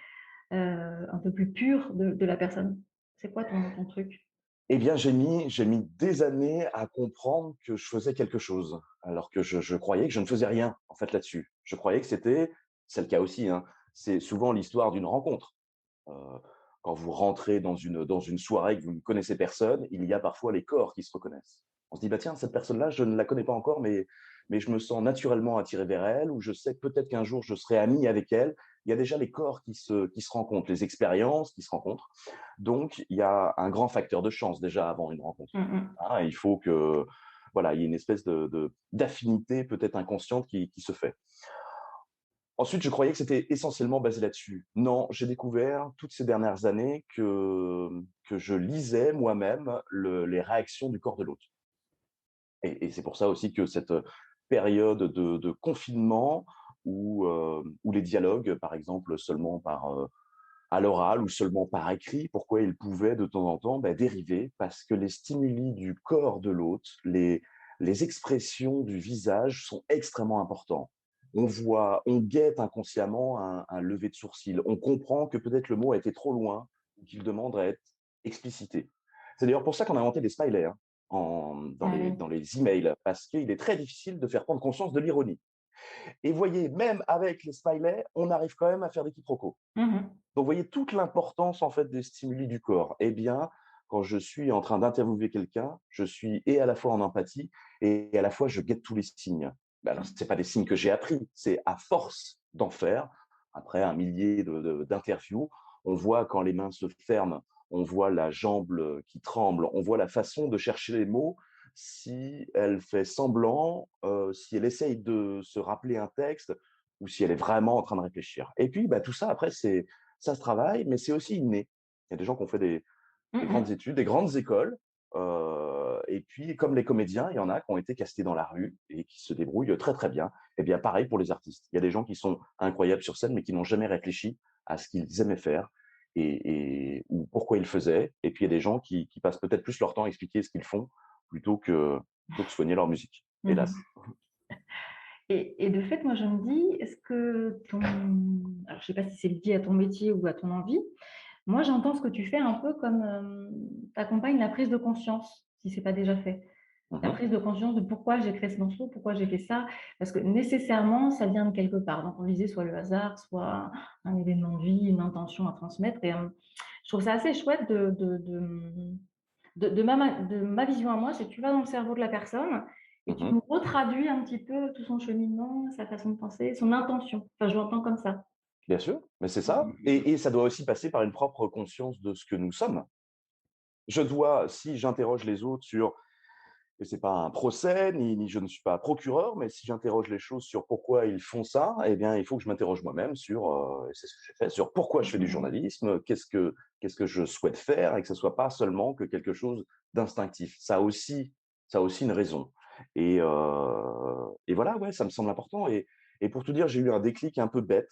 [SPEAKER 1] un peu plus pur de la personne. C'est quoi ton truc?
[SPEAKER 2] Eh bien, j'ai mis des années à comprendre que je faisais quelque chose, alors que je croyais que je ne faisais rien, en fait, là-dessus. Je croyais que c'est le cas aussi, hein, c'est souvent l'histoire d'une rencontre. Heu, Quand vous rentrez dans une soirée que vous ne connaissez personne, il y a parfois les corps qui se reconnaissent. On se dit: «Bah, tiens, cette personne-là, je ne la connais pas encore, mais je me sens naturellement attiré vers elle» ou «Je sais que peut-être qu'un jour je serai ami avec elle». Il y a déjà les corps qui se rencontrent, les expériences qui se rencontrent. Donc il y a un grand facteur de chance déjà avant une rencontre.
[SPEAKER 1] Mmh mh.
[SPEAKER 2] Hein, il faut que, voilà, il y ait une espèce d'affinité peut-être inconsciente qui se fait. Ensuite, je croyais que c'était essentiellement basé là-dessus. Non, j'ai découvert toutes ces dernières années que je lisais moi-même les réactions du corps de l'autre. Et c'est pour ça aussi que cette période de confinement où les dialogues, par exemple, seulement à l'oral ou seulement par écrit, pourquoi ils pouvaient de temps en temps dériver, parce que les stimuli du corps de l'autre, les expressions du visage sont extrêmement importants. On voit, on guette inconsciemment un lever de sourcil. On comprend que peut-être le mot a été trop loin ou qu'il demande à être explicité. C'est d'ailleurs pour ça qu'on a inventé des smileys hein,
[SPEAKER 1] Ah oui.
[SPEAKER 2] dans les emails, parce qu'il est très difficile de faire prendre conscience de l'ironie. Et voyez, même avec les smileys, on arrive quand même à faire des quiproquos.
[SPEAKER 1] Mmh.
[SPEAKER 2] Donc, vous voyez toute l'importance en fait des stimuli du corps. Eh bien, quand je suis en train d'interviewer quelqu'un, je suis et à la fois en empathie et à la fois je guette tous les signes. Ben alors, c'est pas des signes que j'ai appris, c'est à force d'en faire. Après un millier d'interviews, on voit quand les mains se ferment, on voit la jambe qui tremble, on voit la façon de chercher les mots. Si elle fait semblant, si elle essaye de se rappeler un texte ou si elle est vraiment en train de réfléchir. Et puis, bah, tout ça, après, ça se travaille, mais c'est aussi inné. Il y a des gens qui ont fait des
[SPEAKER 1] Mmh
[SPEAKER 2] grandes
[SPEAKER 1] mh.
[SPEAKER 2] études, des grandes écoles, et puis comme les comédiens, il y en a qui ont été castés dans la rue et qui se débrouillent très, très bien. Et bien pareil pour les artistes. Il y a des gens qui sont incroyables sur scène, mais qui n'ont jamais réfléchi à ce qu'ils aimaient faire ou pourquoi ils le faisaient. Et puis il y a des gens qui passent peut-être plus leur temps à expliquer ce qu'ils font plutôt que soigner leur musique, hélas.
[SPEAKER 1] Mmh. Et de fait, moi, je me dis, est-ce que ton alors je sais pas si c'est lié à ton métier ou à ton envie. Moi, j'entends ce que tu fais un peu comme, tu accompagnes la prise de conscience, si c'est pas déjà fait. La
[SPEAKER 2] Mmh.
[SPEAKER 1] prise de conscience de pourquoi j'ai créé ce morceau, pourquoi j'ai fait ça, parce que nécessairement, ça vient de quelque part. Donc on disait soit le hasard, soit un événement de vie, une intention à transmettre et je trouve ça assez chouette de ma vision à moi, c'est que tu vas dans le cerveau de la personne et tu
[SPEAKER 2] Mmh.
[SPEAKER 1] nous retraduis un petit peu tout son cheminement, sa façon de penser, son intention. Enfin, je l'entends comme ça.
[SPEAKER 2] Bien sûr, mais c'est ça.
[SPEAKER 1] Mmh.
[SPEAKER 2] Et ça doit aussi passer par une propre conscience de ce que nous sommes. Je dois, si j'interroge les autres sur, et c'est pas un procès, ni je ne suis pas procureur, mais si j'interroge les choses sur pourquoi ils font ça, eh bien, il faut que je m'interroge moi-même sur, et c'est ce que j'ai fait, sur pourquoi je fais du
[SPEAKER 1] Mmh.
[SPEAKER 2] journalisme, qu'est-ce que je souhaite faire, et que ce soit pas seulement que quelque chose d'instinctif. Ça a aussi une raison. Et voilà, ouais, ça me semble important. Et pour tout dire, j'ai eu un déclic un peu bête.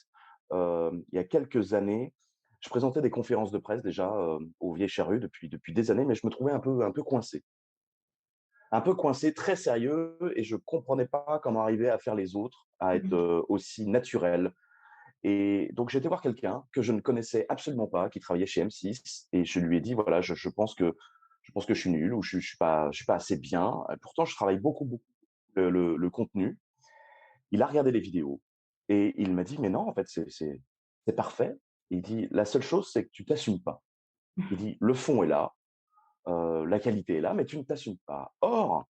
[SPEAKER 2] Il y a quelques années, je présentais des conférences de presse déjà au Vieille Charrue depuis des années, mais je me trouvais un peu coincé. Un peu coincé, très sérieux, et je comprenais pas comment arriver à faire les autres, à être
[SPEAKER 1] Mmh.
[SPEAKER 2] aussi naturel. Et donc j'ai été voir quelqu'un que je ne connaissais absolument pas, qui travaillait chez M6, et je lui ai dit voilà, je pense que je suis nul ou je suis pas assez bien. Pourtant, je travaille beaucoup, beaucoup le contenu. Il a regardé les vidéos et il m'a dit mais non, en fait, c'est parfait. Il dit la seule chose, c'est que tu t'assumes pas. Il dit le fond est là, la qualité est là, mais tu ne t'assumes pas. Or,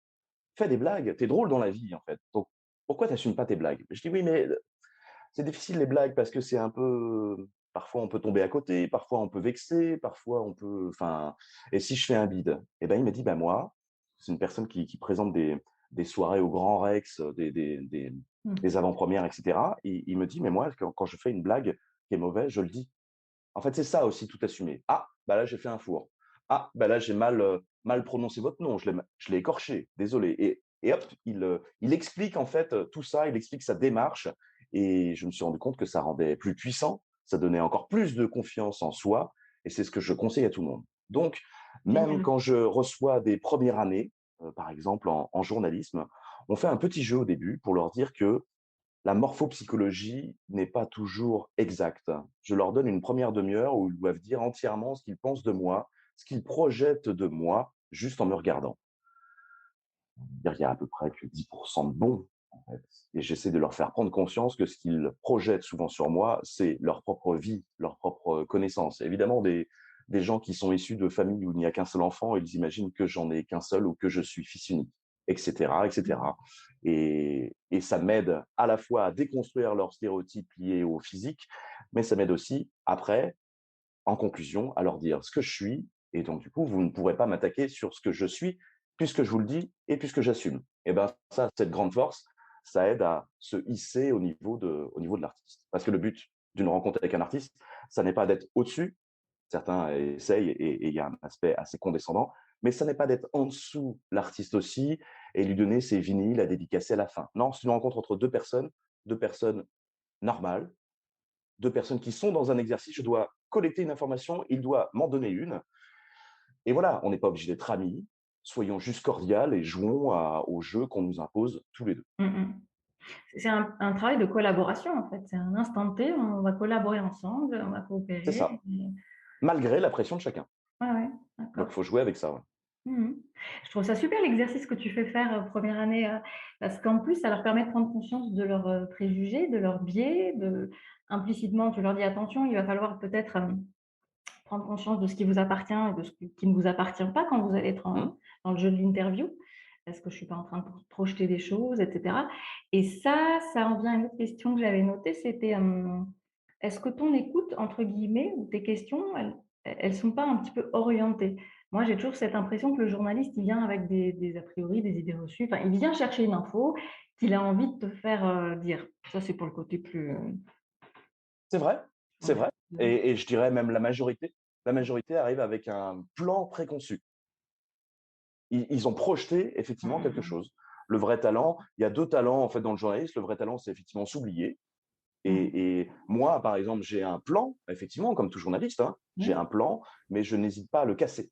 [SPEAKER 2] fais des blagues, tu es drôle dans la vie, en fait. Donc, pourquoi tu assumes pas tes blagues? Je dis: «Oui, mais c'est difficile les blagues parce que c'est un peu parfois on peut tomber à côté, parfois on peut vexer, parfois on peut enfin et si je fais un bide?» Et ben, il m'a dit: «Bah, moi», c'est une personne qui présente des soirées au Grand Rex, des
[SPEAKER 1] Mmh.
[SPEAKER 2] avant-premières et cetera. Il me dit: «Mais moi, quand je fais une blague qui est mauvaise, je le dis». En fait, c'est ça aussi, tout assumer. «Ah, bah, là, j'ai fait un four. Ah, bah, là, j'ai mal prononcé votre nom, je l'ai écorché, désolé», et hop, il explique, en fait, tout ça, il explique sa démarche, et je me suis rendu compte que ça rendait plus puissant, ça donnait encore plus de confiance en soi, et c'est ce que je conseille à tout le monde. Donc, même
[SPEAKER 1] Génial.
[SPEAKER 2] quand je reçois des premières années, par exemple en journalisme, on fait un petit jeu au début pour leur dire que la morphopsychologie n'est pas toujours exacte. Je leur donne une première demi-heure où ils doivent dire entièrement ce qu'ils pensent de moi, ce qu'ils projettent de moi, juste en me regardant. Il y a à peu près que 10 de bons, en fait, et j'essaie de leur faire prendre conscience que ce qu'ils projettent souvent sur moi, c'est leur propre vie, leur propre connaissance. Évidemment, des gens qui sont issus de familles où il n'y a qu'un seul enfant, ils imaginent que j'en ai qu'un seul ou que je suis fils unique, et cetera, et cetera. Et ça m'aide à la fois à déconstruire leurs stéréotypes liés au physique, mais ça m'aide aussi après, en conclusion, à leur dire ce que je suis, et donc du coup, vous ne pourrez pas m'attaquer sur ce que je suis, puisque je vous le dis et puisque j'assume. Et ben ça, cette grande force, ça aide à se hisser au niveau de l'artiste. Parce que le but d'une rencontre avec un artiste, ça n'est pas d'être au-dessus, certains essayent et il y a un aspect assez condescendant, mais ça n'est pas d'être en dessous l'artiste aussi et lui donner ses vinyles à dédicacer à la fin. Non, c'est une rencontre entre deux personnes normales, deux personnes qui sont dans un exercice. Je dois collecter une information, il doit m'en donner une. Et voilà, on n'est pas obligé d'être amis. Soyons juste cordiales et jouons au jeu qu'on nous impose tous les deux.
[SPEAKER 1] Mmh mh. C'est un travail de collaboration, en fait. C'est un instant T, on va collaborer ensemble, on va
[SPEAKER 2] C'est
[SPEAKER 1] coopérer
[SPEAKER 2] ça.
[SPEAKER 1] et
[SPEAKER 2] Malgré la pression de chacun.
[SPEAKER 1] ouais, ouais,
[SPEAKER 2] Donc, il
[SPEAKER 1] d'accord.
[SPEAKER 2] faut jouer avec ça. Ouais.
[SPEAKER 3] Mmh. Je trouve ça super l'exercice que tu fais faire, 1re année, parce qu'en plus, ça leur permet de prendre conscience de leurs, préjugés, de leurs biais, implicitement, tu leur dis: «Attention, il va falloir peut-être, prendre conscience de ce qui vous appartient et de ce qui ne vous appartient pas quand vous allez être
[SPEAKER 2] Mmh.
[SPEAKER 3] dans le jeu de l'interview. Est-ce que je suis pas en train de projeter des choses?» et cetera, et ça en vient à une autre question que j'avais notée, c'était, est-ce que ton «écoute» entre guillemets ou tes questions, elles sont pas un petit peu orientées? Moi, j'ai toujours cette impression que le journaliste, il vient avec des a priori, des idées reçues, enfin, il vient chercher une info qu'il a envie de te faire, dire. Ça, c'est pour le côté plus,
[SPEAKER 2] C'est vrai, c'est
[SPEAKER 3] ouais.
[SPEAKER 2] vrai et je dirais même la majorité. La majorité arrive avec un plan préconçu. Ils ont projeté effectivement quelque
[SPEAKER 3] Mmh
[SPEAKER 2] chose. Le vrai talent, il y a 2 talents en fait dans le journalisme. Le vrai talent, c'est effectivement s'oublier
[SPEAKER 3] mh.
[SPEAKER 2] et moi, par exemple, j'ai un plan, effectivement, comme tout journaliste, hein, j'ai
[SPEAKER 3] Oui.
[SPEAKER 2] un plan, mais je n'hésite pas à le casser.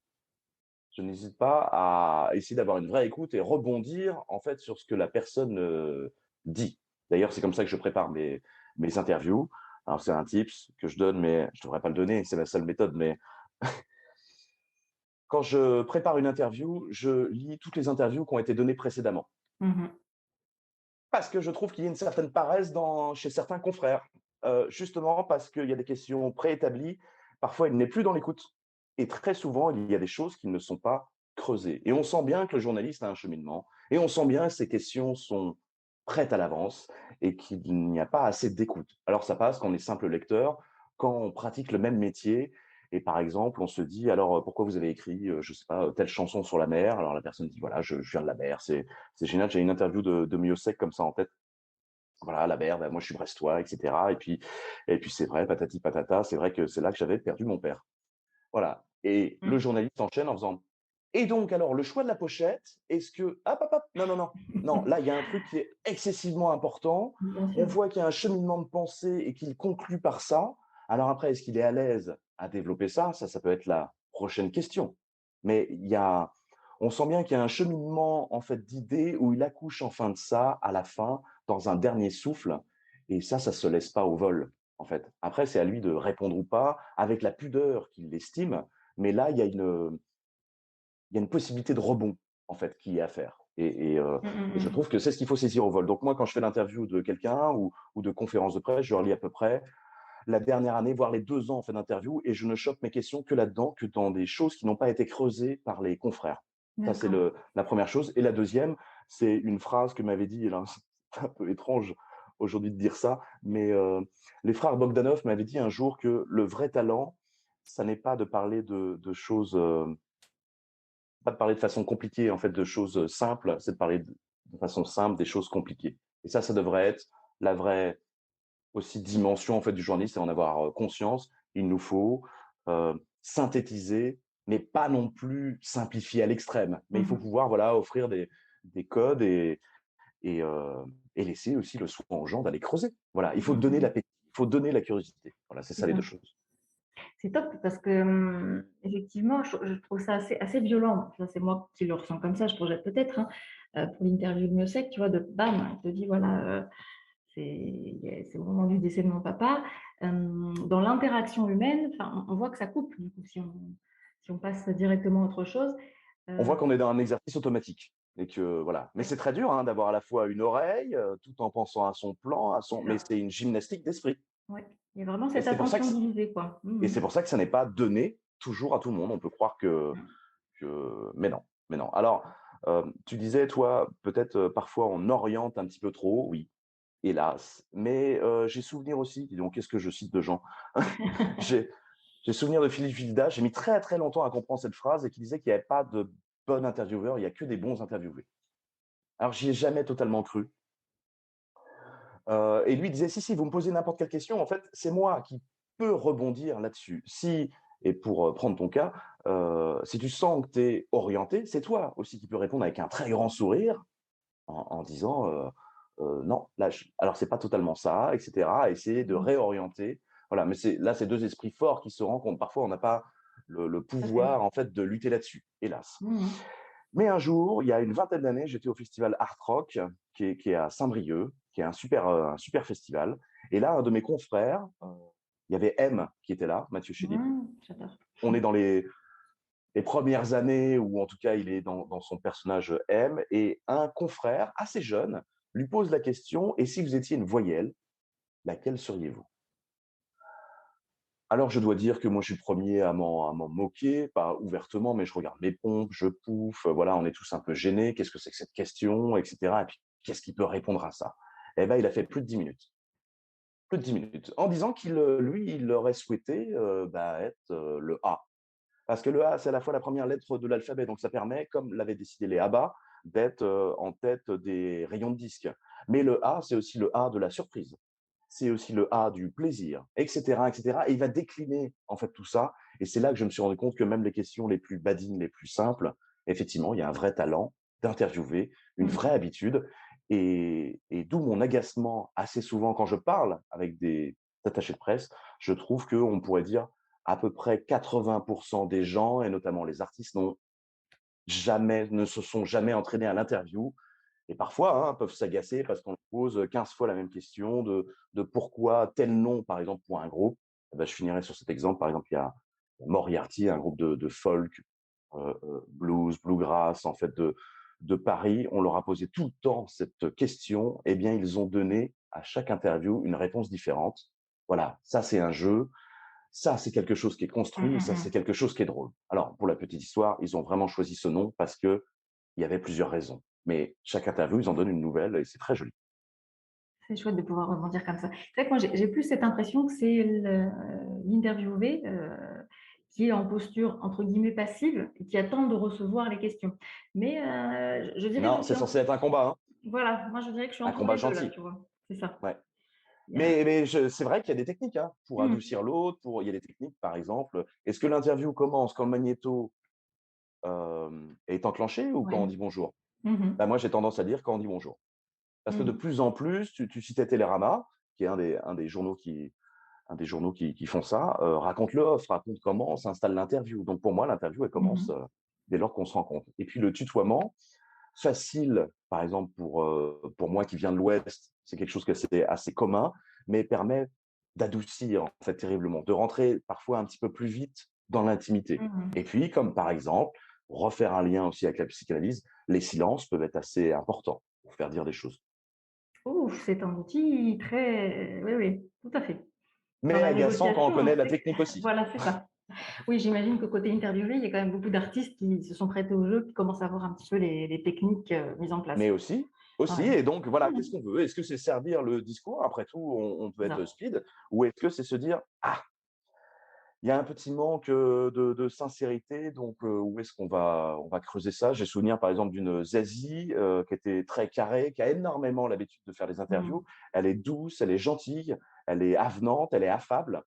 [SPEAKER 2] Je n'hésite pas à essayer d'avoir une vraie écoute et rebondir en fait sur ce que la personne, dit. D'ailleurs, c'est comme ça que je prépare mes interviews. Alors c'est un tips que je donne, mais je devrais pas le donner, c'est la seule méthode, mais quand je prépare une interview, je lis toutes les interviews qui ont été données précédemment.
[SPEAKER 3] Mmh.
[SPEAKER 2] Parce que je trouve qu'il y a une certaine paresse chez certains confrères. Justement parce qu'il y a des questions préétablies, parfois il n'est plus dans l'écoute. Et très souvent, il y a des choses qui ne sont pas creusées. Et on sent bien que le journaliste a un cheminement, et on sent bien que ces questions sont prêtes à l'avance et qu'il n'y a pas assez d'écoute. Alors ça passe quand on est simple lecteur, quand on pratique le même métier, et par exemple, on se dit, alors pourquoi vous avez écrit, je sais pas, telle chanson sur la mer? Alors la personne dit, voilà, je viens de la mer, c'est génial, j'ai une interview de Miossec comme ça en tête. Voilà, la mer, bah, moi je suis brestois, et cetera. Et puis c'est vrai, patati patata, c'est vrai que c'est là que j'avais perdu mon père. Voilà. Et le
[SPEAKER 3] Mmh.
[SPEAKER 2] journaliste enchaîne en faisant: «Et donc alors le choix de la pochette, est-ce que» hop, hop, hop, non, non, non, non, là il y a un truc qui est excessivement important.
[SPEAKER 3] Bien
[SPEAKER 2] On
[SPEAKER 3] sûr.
[SPEAKER 2] voit qu'il y a un cheminement de pensée et qu'il conclut par ça. Alors après, est-ce qu'il est à l'aise à développer ça? Ça peut être la prochaine question. Mais on sent bien qu'il y a un cheminement en fait d'idées où il accouche enfin de ça à la fin, dans un dernier souffle, et ça se laisse pas au vol, en fait. Après, c'est à lui de répondre ou pas, avec la pudeur qu'il estime, mais là, il y a une possibilité de rebond, en fait, qui est à faire.
[SPEAKER 3] Mmh, mmh
[SPEAKER 2] Et je
[SPEAKER 3] mh.
[SPEAKER 2] trouve que c'est ce qu'il faut saisir au vol. Donc moi, quand je fais l'interview de quelqu'un ou de conférence de presse, je relis à peu près la dernière année, voire les 2 ans en fait d'interview, et je ne chope mes questions que là-dedans, que dans des choses qui n'ont pas été creusées par les confrères. Ça, c'est
[SPEAKER 3] D'accord.
[SPEAKER 2] la première chose. Et la deuxième, c'est une phrase que m'avait dit, alors c'est un peu étrange aujourd'hui de dire ça, mais les frères Bogdanov m'avaient dit un jour que le vrai talent, ça n'est pas de parler de choses, pas de parler de façon compliquée, en fait, de choses simples, c'est de parler de façon simple des choses compliquées. Et ça devrait être la vraie aussi dimension en fait du journaliste et en avoir conscience. Il nous faut synthétiser, mais pas non plus simplifier à l'extrême. Mais il
[SPEAKER 3] Mmh
[SPEAKER 2] faut
[SPEAKER 3] mh.
[SPEAKER 2] pouvoir voilà offrir des codes et, euh, et laisser aussi le soin aux gens d'aller creuser. Voilà, il faut
[SPEAKER 3] Mmh
[SPEAKER 2] donner
[SPEAKER 3] mh.
[SPEAKER 2] l'appétit, il faut donner la curiosité. Voilà, c'est
[SPEAKER 3] C'est
[SPEAKER 2] ça les
[SPEAKER 3] ça.
[SPEAKER 2] deux choses.
[SPEAKER 3] C'est top parce que, effectivement, je trouve ça assez violent. Ça, c'est moi qui le ressens comme ça, je projette peut-être, hein, pour l'interview de Miossec, tu vois? De bam, il te dit voilà, c'est au moment du décès de mon papa. Dans l'interaction humaine, enfin, on voit que ça coupe du coup si on passe directement à autre chose.
[SPEAKER 2] On
[SPEAKER 3] Heu,
[SPEAKER 2] voit qu'on est dans un exercice automatique et que voilà. Mais
[SPEAKER 3] ouais,
[SPEAKER 2] c'est très dur hein, d'avoir à la fois une oreille, tout en pensant à son plan,
[SPEAKER 3] c'est
[SPEAKER 2] mais
[SPEAKER 3] ça.
[SPEAKER 2] c'est une gymnastique d'esprit.
[SPEAKER 3] Ouais, il y a vraiment
[SPEAKER 2] Et
[SPEAKER 3] cette
[SPEAKER 2] c'est pour ça que
[SPEAKER 3] attention divisée, quoi.
[SPEAKER 2] Et
[SPEAKER 3] Mmh
[SPEAKER 2] c'est
[SPEAKER 3] mh.
[SPEAKER 2] pour ça que ça n'est pas donné toujours à tout le monde. On peut croire
[SPEAKER 3] Mmh.
[SPEAKER 2] mais non, mais non. Alors, tu disais, toi, peut-être parfois on oriente un petit peu trop, oui, hélas. Mais j'ai souvenir aussi, dis donc, qu'est-ce que je cite de gens J'ai j'ai souvenir de Philippe Gilda, j'ai mis très très longtemps à comprendre cette phrase et qui disait qu'il n'y avait pas de bon intervieweur, il n'y a que des bons interviewés. Alors, j'y ai jamais totalement cru. Et lui disait: Si, vous me posez n'importe quelle question, en fait, c'est moi qui peux rebondir là-dessus. Si et pour, prendre ton cas, si tu sens que tu es orienté, c'est toi aussi qui peux répondre avec un très grand sourire en disant, «Non, là je alors c'est pas totalement ça» et cetera, essayer de
[SPEAKER 3] Mmh.
[SPEAKER 2] réorienter. Voilà, mais c'est 2 esprits forts qui se rencontrent. Parfois, on n'a pas le
[SPEAKER 3] Tout à fait.
[SPEAKER 2] pouvoir, en fait, de lutter là-dessus, hélas.
[SPEAKER 3] Mmh mh.
[SPEAKER 2] Mais un jour, il y a une vingtaine d'années, j'étais au festival Art Rock, qui est à Saint-Brieuc, qui est un super festival. Et là, un de mes confrères, il y avait M qui était là, Mathieu Chédid.
[SPEAKER 3] Mmh, j'adore.
[SPEAKER 2] On est dans les les premières années où en tout cas il est dans son personnage M, et un confrère assez jeune lui pose la question: «Et si vous étiez une voyelle, laquelle seriez-vous?» Alors je dois dire que moi je suis le premier à m'en moquer, pas ouvertement, mais je regarde mes pompes, je pouffe, voilà, on est tous un peu gênés. Qu'est-ce que c'est que cette question? Et cetera. Et puis qu'est-ce qu'il peut répondre à ça? Eh ben, il a fait plus de 10 minutes. Plus de 10 minutes. En disant qu'il, lui, il aurait souhaité, être, le A. Parce que le A, c'est à la fois la première lettre de l'alphabet, donc ça permet, comme l'avaient décidé les ABBA, d'être, en tête des rayons de disques. Mais le A, c'est aussi le A de la surprise. C'est aussi le A du plaisir, et cetera, et cetera. Et il va décliner, en fait, tout ça. Et c'est là que je me suis rendu compte que même les questions les plus badines, les plus simples, effectivement, il y a un vrai talent d'interviewer, une vraie
[SPEAKER 3] Mmh.
[SPEAKER 2] habitude. Et d'où mon agacement assez souvent quand je parle avec des attachés de presse. Je trouve qu'on pourrait dire à peu près 80% des gens, et notamment les artistes, ne se sont jamais entraînés à l'interview, et parfois, peuvent s'agacer parce qu'on leur pose 15 fois la même question de pourquoi tel nom, par exemple, pour un groupe. Eh ben, je finirai sur cet exemple. Par exemple, il y a Moriarty, un groupe de folk, blues, bluegrass, en fait, de Paris. On leur a posé tout le temps cette question. Eh bien, ils ont donné à chaque interview une réponse différente. Voilà, ça c'est un jeu. Ça, c'est quelque chose qui est
[SPEAKER 3] Mmh,
[SPEAKER 2] construit.
[SPEAKER 3] mmh
[SPEAKER 2] Ça, c'est
[SPEAKER 3] mh.
[SPEAKER 2] quelque chose qui est drôle. Alors, pour la petite histoire, ils ont vraiment choisi ce nom parce que il y avait plusieurs raisons. Mais chaque interview, ils en donnent une nouvelle et c'est très joli.
[SPEAKER 3] C'est chouette de pouvoir rebondir comme ça. C'est vrai que moi, j'ai plus cette impression que c'est l'interviewé, qui est en posture, entre guillemets, «passive» et qui attend de recevoir les questions. Mais, je dirais que
[SPEAKER 2] Non,
[SPEAKER 3] je
[SPEAKER 2] c'est
[SPEAKER 3] suis en
[SPEAKER 2] censé être un combat, hein,
[SPEAKER 3] voilà, moi je dirais que je suis
[SPEAKER 2] un
[SPEAKER 3] entre
[SPEAKER 2] combat
[SPEAKER 3] les 2 là,
[SPEAKER 2] gentil.
[SPEAKER 3] tu vois? C'est ça.
[SPEAKER 2] Ouais.
[SPEAKER 3] Il y a
[SPEAKER 2] Mais c'est vrai qu'il y a des techniques, hein, pour
[SPEAKER 3] mmh,
[SPEAKER 2] adoucir l'autre. Il y a des techniques, par exemple. Est-ce que l'interview commence quand le magnéto est enclenché ou quand
[SPEAKER 3] ouais.
[SPEAKER 2] on dit bonjour?
[SPEAKER 3] Mmh mh.
[SPEAKER 2] Bah, moi, j'ai tendance à dire quand on dit bonjour. Parce que de
[SPEAKER 3] Mmh.
[SPEAKER 2] plus en plus, tu citais Télérama, qui est un des journaux qui font ça, raconte le off, raconte comment s'installe l'interview. Donc pour moi, l'interview, elle
[SPEAKER 3] Mmh
[SPEAKER 2] commence
[SPEAKER 3] mh.
[SPEAKER 2] dès lors qu'on se rencontre. Et puis le tutoiement, facile, par exemple pour moi qui viens de l'Ouest, c'est quelque chose que c'est assez commun, mais permet d'adoucir en fait terriblement, de rentrer parfois un petit peu plus vite dans l'intimité.
[SPEAKER 3] Mmh.
[SPEAKER 2] Et puis, comme par exemple, pour refaire un lien aussi avec la psychanalyse, les silences peuvent être assez importants pour faire dire des choses.
[SPEAKER 3] Ouf, c'est un outil très oui, oui, tout à fait. Dans
[SPEAKER 2] Mais
[SPEAKER 3] la
[SPEAKER 2] agaçant quand on
[SPEAKER 3] négociation,
[SPEAKER 2] connaît
[SPEAKER 3] on
[SPEAKER 2] la
[SPEAKER 3] sait que
[SPEAKER 2] technique aussi.
[SPEAKER 3] voilà, c'est ça. Oui, j'imagine que côté interviewé, il y a quand même beaucoup d'artistes qui se sont prêtés au jeu, qui commencent à voir un petit peu les techniques, mises en place.
[SPEAKER 2] Mais aussi,
[SPEAKER 3] Ouais.
[SPEAKER 2] et donc voilà,
[SPEAKER 3] Mmh.
[SPEAKER 2] qu'est-ce qu'on veut? Est-ce que c'est servir le discours? Après tout, on peut
[SPEAKER 3] C'est
[SPEAKER 2] être
[SPEAKER 3] ça.
[SPEAKER 2] speed, ou est-ce que c'est se dire: «Ah, il y a un petit manque, de sincérité, donc où est-ce qu'on va creuser ça?» J'ai souvenir, par exemple, d'une Zazie, qui était très carrée, qui a énormément l'habitude de faire des
[SPEAKER 3] Mmh.
[SPEAKER 2] interviews. Elle est douce, elle est gentille, elle est avenante, elle est affable,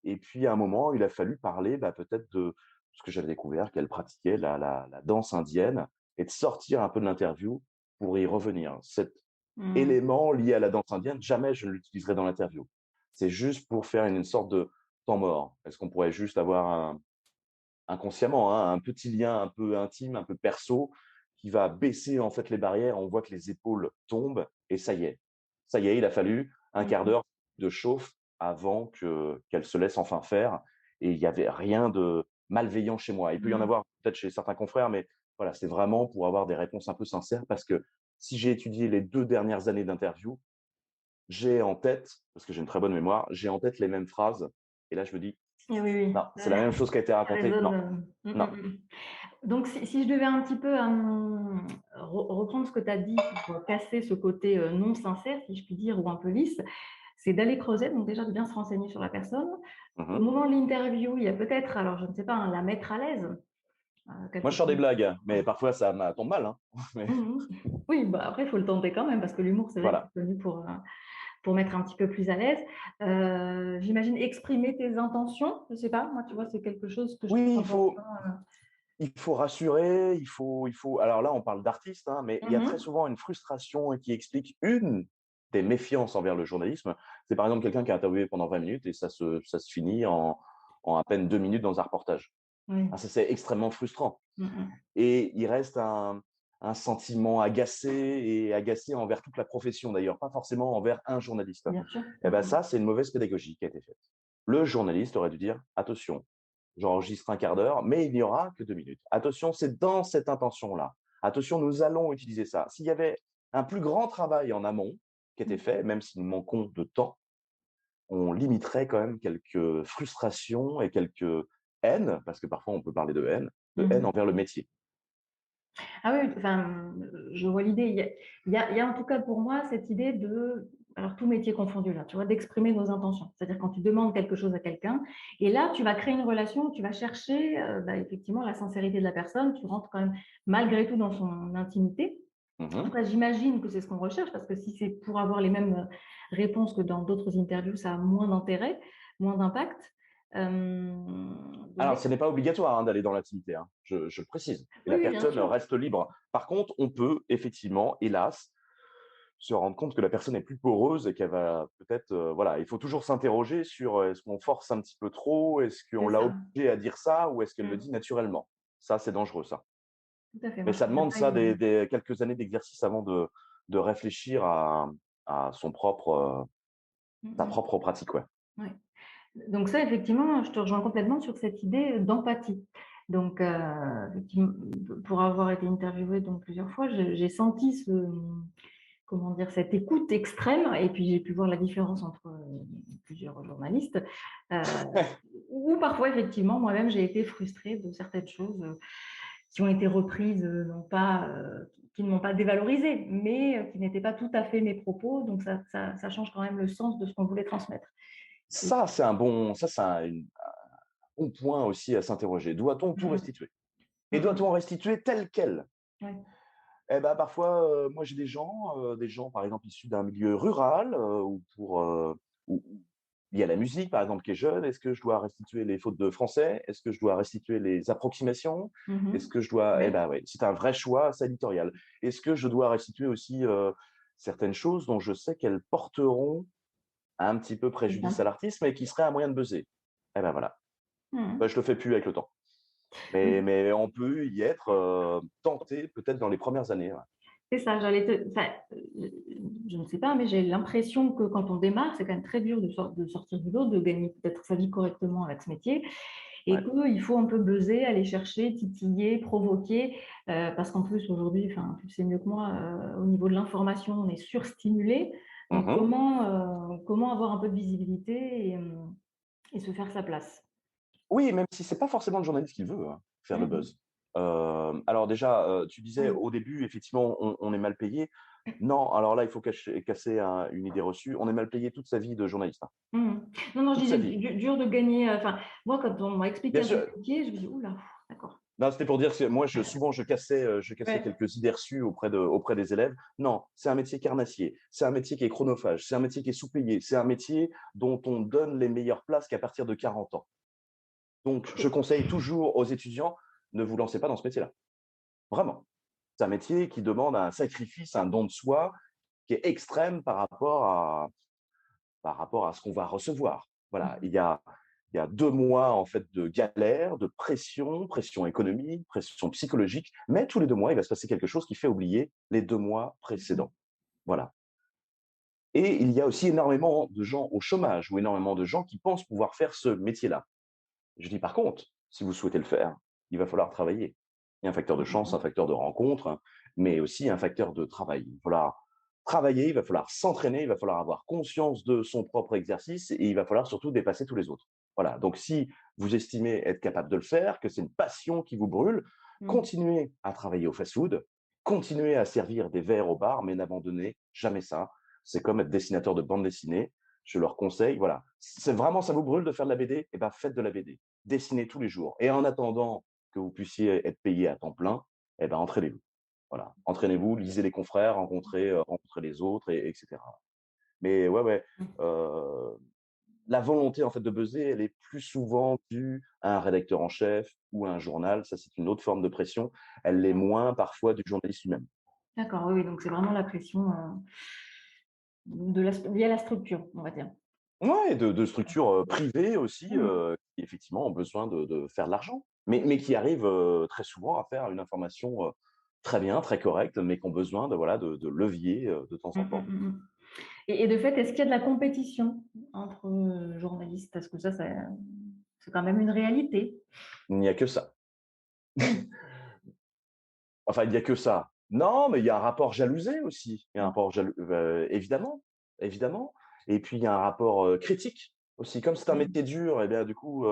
[SPEAKER 2] et puis à un moment, il a fallu parler, peut-être de ce que j'avais découvert, qu'elle pratiquait la danse indienne, et de sortir un peu de l'interview pour y revenir. Cet
[SPEAKER 3] Mmh.
[SPEAKER 2] élément lié à la danse indienne, jamais je ne l'utiliserai dans l'interview. C'est juste pour faire une sorte de temps mort. Est-ce qu'on pourrait juste avoir inconsciemment, hein, un petit lien un peu intime, un peu perso, qui va baisser en fait les barrières. On voit que les épaules tombent et ça y est. Ça y est, il a fallu un quart
[SPEAKER 3] Mmh.
[SPEAKER 2] d'heure de chauffe avant qu'elle se laisse enfin faire, et il y avait rien de malveillant chez moi. Il peut y en
[SPEAKER 3] Mmh.
[SPEAKER 2] avoir peut-être chez certains confrères, mais voilà, c'était vraiment pour avoir des réponses un peu sincères, parce que si j'ai étudié les 2 dernières années d'interview, j'ai en tête, parce que j'ai une très bonne mémoire, j'ai en tête les mêmes phrases, et là je me dis:
[SPEAKER 3] Et oui, oui,
[SPEAKER 2] «Non, c'est la même chose qui a été
[SPEAKER 3] ça
[SPEAKER 2] racontée.
[SPEAKER 3] résonne,
[SPEAKER 2] Non,
[SPEAKER 3] mmh,
[SPEAKER 2] non».
[SPEAKER 3] mmh, mmh. Donc si je devais un petit peu, reprendre ce que tu as dit pour casser ce côté, non sincère, si je puis dire, ou un peu lisse, c'est d'aller creuser, donc déjà de bien se renseigner sur la personne. Au
[SPEAKER 2] Mmh.
[SPEAKER 3] moment de l'interview, il y a peut-être, alors je ne sais pas, hein, la mettre à l'aise,
[SPEAKER 2] Moi,
[SPEAKER 3] quelque
[SPEAKER 2] je sors des
[SPEAKER 3] chose
[SPEAKER 2] blagues, mais parfois ça tombe mal, hein. Mais
[SPEAKER 3] mmh mh. Oui, bah, après il faut le tenter quand même parce que l'humour, c'est vrai que
[SPEAKER 2] voilà.
[SPEAKER 3] c'est connu pour mettre un petit peu plus à l'aise. J'imagine exprimer tes intentions, je sais pas, moi, tu vois, c'est quelque chose que je
[SPEAKER 2] Oui,
[SPEAKER 3] trouve
[SPEAKER 2] il faut
[SPEAKER 3] important,
[SPEAKER 2] il faut rassurer, il faut alors là, on parle d'artistes, hein, mais il y a très
[SPEAKER 3] mmh.
[SPEAKER 2] souvent une frustration qui explique une des méfiances envers le journalisme. C'est par exemple quelqu'un qui a interviewé pendant 20 minutes et ça se finit en à peine 2 minutes dans un reportage.
[SPEAKER 3] Oui.
[SPEAKER 2] Ah, ça, c'est extrêmement frustrant,
[SPEAKER 3] Mmh mh.
[SPEAKER 2] et il reste un sentiment agacé envers toute la profession d'ailleurs, pas forcément envers un journaliste.
[SPEAKER 3] Bien sûr.
[SPEAKER 2] Et
[SPEAKER 3] Mmh
[SPEAKER 2] ben
[SPEAKER 3] mh.
[SPEAKER 2] ça, c'est une mauvaise pédagogie qui a été faite. Le journaliste aurait dû dire: «Attention, j'enregistre un quart d'heure, mais il n'y aura que 2 minutes. Attention, c'est dans cette intention-là. Attention, nous allons utiliser ça. S'il y avait un plus grand travail en amont qui était
[SPEAKER 3] Mmh.
[SPEAKER 2] fait, même si nous manquons de temps, on limiterait quand même quelques frustrations et quelques haines, parce que parfois on peut parler de haine
[SPEAKER 3] Mmh.
[SPEAKER 2] envers le métier.
[SPEAKER 3] Ah oui, enfin, je vois l'idée. Il y a en tout cas pour moi cette idée de alors tout métier confondu là, tu vois? D'exprimer nos intentions. C'est-à-dire quand tu demandes quelque chose à quelqu'un et là tu vas créer une relation, tu vas chercher, effectivement la sincérité de la personne, tu rentres quand même malgré tout dans son intimité. En tout
[SPEAKER 2] Mmh.
[SPEAKER 3] cas, j'imagine que c'est ce qu'on recherche parce que si c'est pour avoir les mêmes, réponses que dans d'autres interviews, ça a moins d'intérêt, moins d'impact. Donc
[SPEAKER 2] Alors, ce n'est pas obligatoire, hein, d'aller dans l'intimité, hein, je le précise, et
[SPEAKER 3] oui,
[SPEAKER 2] la
[SPEAKER 3] oui, bien
[SPEAKER 2] personne
[SPEAKER 3] sûr.
[SPEAKER 2] reste libre. Par contre, on peut effectivement, hélas, se rendre compte que la personne est plus poreuse et qu'elle va peut-être, voilà, il faut toujours s'interroger sur, est-ce qu'on force un petit peu trop? Est-ce qu'on
[SPEAKER 3] C'est
[SPEAKER 2] l'a
[SPEAKER 3] ça.
[SPEAKER 2] obligée à dire ça ou est-ce qu'elle le
[SPEAKER 3] Mmh.
[SPEAKER 2] dit naturellement? Ça, c'est dangereux ça.
[SPEAKER 3] Tout à fait.
[SPEAKER 2] Mais
[SPEAKER 3] Moi, je
[SPEAKER 2] ça
[SPEAKER 3] trouve qu'il y a
[SPEAKER 2] demande
[SPEAKER 3] pas
[SPEAKER 2] ça
[SPEAKER 3] une
[SPEAKER 2] des quelques années d'exercice avant de réfléchir à son propre,
[SPEAKER 3] mmh
[SPEAKER 2] sa
[SPEAKER 3] mh.
[SPEAKER 2] propre pratique, ouais.
[SPEAKER 3] Ouais. Donc ça, effectivement, je te rejoins complètement sur cette idée d'empathie. Donc, effectivement, pour avoir été interviewée donc plusieurs fois, j'ai senti comment dire? Cette écoute extrême et puis j'ai pu voir la différence entre, plusieurs journalistes, heu, où parfois effectivement moi-même j'ai été frustrée de certaines choses, qui ont été reprises, non pas, qui ne m'ont pas dévalorisée, mais, qui n'étaient pas tout à fait mes propos, donc ça change quand même le sens de ce qu'on voulait transmettre. Et
[SPEAKER 2] Ça, c'est un bon point aussi à s'interroger. Doit-on tout
[SPEAKER 3] mmh mh.
[SPEAKER 2] restituer? Et
[SPEAKER 3] Mmh mh.
[SPEAKER 2] doit-on restituer tel quel?
[SPEAKER 3] Ouais.
[SPEAKER 2] Eh ben, parfois, moi j'ai des gens par exemple issus d'un milieu rural, où il y a la musique par exemple qui est jeune. Est-ce que je dois restituer les fautes de français? Est-ce que je dois restituer les approximations?
[SPEAKER 3] Mmh mh.
[SPEAKER 2] Est-ce que je dois eh
[SPEAKER 3] Oui.
[SPEAKER 2] ben, ouais, c'est un vrai choix, c'est éditorial. Est-ce que je dois restituer aussi, certaines choses dont je sais qu'elles porteront un petit peu
[SPEAKER 3] C'est ça.
[SPEAKER 2] préjudice à l'artiste, mais qui seraient un moyen de buzzer? Eh ben, voilà.
[SPEAKER 3] Mmh
[SPEAKER 2] Bah,
[SPEAKER 3] mh.
[SPEAKER 2] je le fais plus avec le temps.
[SPEAKER 3] Oui,
[SPEAKER 2] Mais on peut y être, tenté peut-être dans les premières années, ouais.
[SPEAKER 3] c'est ça, j'allais te enfin, je ne sais pas, mais j'ai l'impression que quand on démarre, c'est quand même très dur de sortir du lot, de gagner peut-être sa vie correctement avec ce métier et
[SPEAKER 2] Ouais.
[SPEAKER 3] qu'il faut un peu buzzer, aller chercher, titiller, provoquer, parce qu'en plus aujourd'hui, enfin, tu le sais mieux que moi, au niveau de l'information, on est surstimulé.
[SPEAKER 2] Mmh
[SPEAKER 3] Donc
[SPEAKER 2] mh.
[SPEAKER 3] comment avoir un peu de visibilité et se faire sa place?
[SPEAKER 2] Oui, même si c'est pas forcément le journaliste qui le veut, hein, faire le
[SPEAKER 3] Mmh mh.
[SPEAKER 2] buzz. Alors déjà, tu disais
[SPEAKER 3] Oui.
[SPEAKER 2] au début, effectivement, on est mal payé. Non, alors là, il faut casser une idée reçue. On est mal payé toute sa vie de journaliste, hein,
[SPEAKER 3] Mmh mh. Non, non, je
[SPEAKER 2] toute sa
[SPEAKER 3] disais
[SPEAKER 2] vie.
[SPEAKER 3] dur de gagner, enfin, moi, quand on m'a expliqué
[SPEAKER 2] Bien
[SPEAKER 3] un peu
[SPEAKER 2] sûr,
[SPEAKER 3] le métier, je me dis: «Ouh là, d'accord».
[SPEAKER 2] non, c'était pour dire que moi, je cassais
[SPEAKER 3] Ouais.
[SPEAKER 2] quelques idées reçues auprès des élèves. Non, c'est un métier carnassier, c'est un métier qui est chronophage, c'est un métier qui est sous-payé, c'est un métier dont on donne les meilleures places qu'à partir de 40 ans. Donc, je conseille toujours aux étudiants, ne vous lancez pas dans ce métier-là. Vraiment. C'est un métier qui demande un sacrifice, un don de soi qui est extrême par rapport à ce qu'on va recevoir. Voilà,
[SPEAKER 3] Mmh.
[SPEAKER 2] il y a 2 mois, en fait, de galère, de pression, pression économique, pression psychologique, mais tous les 2 mois, il va se passer quelque chose qui fait oublier les 2 mois
[SPEAKER 3] Mmh.
[SPEAKER 2] précédents. Voilà. Et il y a aussi énormément de gens au chômage ou énormément de gens qui pensent pouvoir faire ce métier-là. Je dis par contre, si vous souhaitez le faire, il va falloir travailler. Il y a un facteur de
[SPEAKER 3] Mmh
[SPEAKER 2] chance, un
[SPEAKER 3] mh.
[SPEAKER 2] facteur de rencontre, hein, mais aussi un facteur de travail. Il va falloir travailler, il va falloir s'entraîner, il va falloir avoir conscience de son propre exercice et il va falloir surtout dépasser tous les autres. Voilà. Donc, si vous estimez être capable de le faire, que c'est une passion qui vous brûle,
[SPEAKER 3] Mmh.
[SPEAKER 2] continuez à travailler au fast-food, continuez à servir des verres au bar, mais n'abandonnez jamais ça. C'est comme être dessinateur de bande dessinée. Je leur conseille, voilà. C'est vraiment, ça vous brûle de faire de la BD? Eh ben, faites de la BD. Dessinez tous les jours. Et en attendant que vous puissiez être payé à temps plein, eh ben, entraînez-vous. Voilà. Entraînez-vous, lisez les confrères, rencontrez les autres, etc. Mais ouais, ouais,
[SPEAKER 3] Mmh.
[SPEAKER 2] euh, la volonté en fait de buzzer, elle est plus souvent due à un rédacteur en chef ou à un journal. Ça, c'est une autre forme de pression. Elle l'est moins parfois du journaliste lui-même.
[SPEAKER 3] D'accord, oui, oui, donc c'est vraiment la pression, de la liée à la structure, on va dire.
[SPEAKER 2] Ouais, de structures, privées aussi,
[SPEAKER 3] Mmh.
[SPEAKER 2] qui effectivement ont besoin de faire de l'argent, mais
[SPEAKER 3] Oui.
[SPEAKER 2] qui arrivent, très souvent à faire une information, très bien, très correcte, mais qui ont besoin de voilà, de leviers, de temps
[SPEAKER 3] Mmh
[SPEAKER 2] en
[SPEAKER 3] mh,
[SPEAKER 2] temps.
[SPEAKER 3] mmh mh. Et de fait, est-ce qu'il y a de la compétition entre, journalistes? Parce que ça C'est quand même une réalité.
[SPEAKER 2] Il n'y a que ça.
[SPEAKER 3] Oui.
[SPEAKER 2] Enfin, il n'y a que ça. Non, mais il y a un rapport jalousé aussi. Il y a un
[SPEAKER 3] Mmh.
[SPEAKER 2] rapport évidemment, évidemment. Et puis il y a un rapport, critique aussi. Comme c'est un
[SPEAKER 3] Mmh.
[SPEAKER 2] métier dur et bien du coup,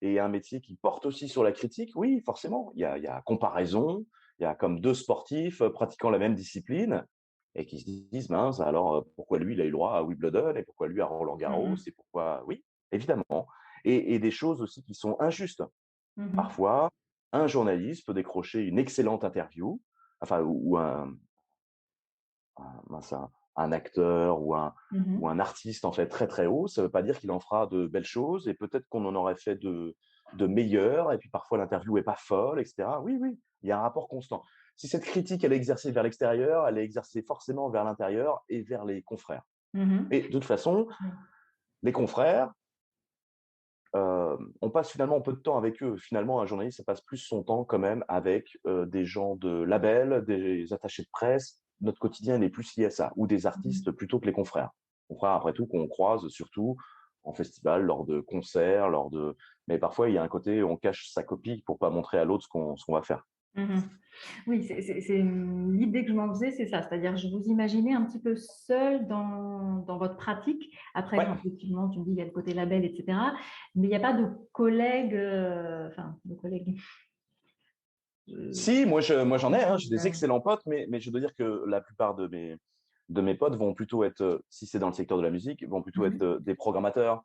[SPEAKER 2] et un métier qui porte aussi sur la critique, oui, forcément, il y a comparaison. Il y a comme 2 sportifs, pratiquant la même discipline et qui se disent: «Mince, alors, pourquoi lui il a eu le droit à Wimbledon et pourquoi lui à
[SPEAKER 3] Mmh
[SPEAKER 2] Roland-Garros
[SPEAKER 3] mh.
[SPEAKER 2] et pourquoi» oui, évidemment. Et des choses aussi qui sont injustes.
[SPEAKER 3] Mmh mh.
[SPEAKER 2] Parfois, un journaliste peut décrocher une excellente interview, enfin ou mince, un acteur
[SPEAKER 3] Mmh
[SPEAKER 2] ou
[SPEAKER 3] mh.
[SPEAKER 2] un artiste en fait très, très haut. Ça ne veut pas dire qu'il en fera de belles choses et peut-être qu'on en aurait fait de meilleures et puis parfois l'interview est pas folle et cetera. Oui, oui, il y a un rapport constant. Si cette critique, elle est exercée vers l'extérieur, elle est exercée forcément vers l'intérieur et vers les confrères.
[SPEAKER 3] Mmh mh.
[SPEAKER 2] Et de toute façon,
[SPEAKER 3] Oui.
[SPEAKER 2] les confrères, on passe finalement peu de temps avec eux. Finalement, un journaliste, ça passe plus son temps quand même avec, des gens de labels, des attachés de presse. Notre quotidien, il est plus lié à ça ou des
[SPEAKER 3] Mmh
[SPEAKER 2] artistes
[SPEAKER 3] mh.
[SPEAKER 2] plutôt que les confrères. Confrères, après tout, qu'on croise surtout en festival, lors de concerts, mais parfois, il y a un côté, on cache sa copie pour pas montrer à l'autre ce qu'on va faire.
[SPEAKER 3] Mmh mh. Oui, l'idée que je m'en faisais, c'est ça. C'est-à-dire, je vous imaginais un petit peu seul dans votre pratique. Après, bon,
[SPEAKER 2] Ouais.
[SPEAKER 3] effectivement, tu me dis, il y a le côté label et cetera, mais il y a pas de collègues, enfin, de collègues,
[SPEAKER 2] Si, moi j'en ai, hein, j'ai des
[SPEAKER 3] heu,
[SPEAKER 2] excellents potes, mais je dois dire que la plupart de mes potes vont plutôt être, si c'est dans le secteur de la musique, vont plutôt
[SPEAKER 3] mmh
[SPEAKER 2] être,
[SPEAKER 3] mh.
[SPEAKER 2] des programmateurs,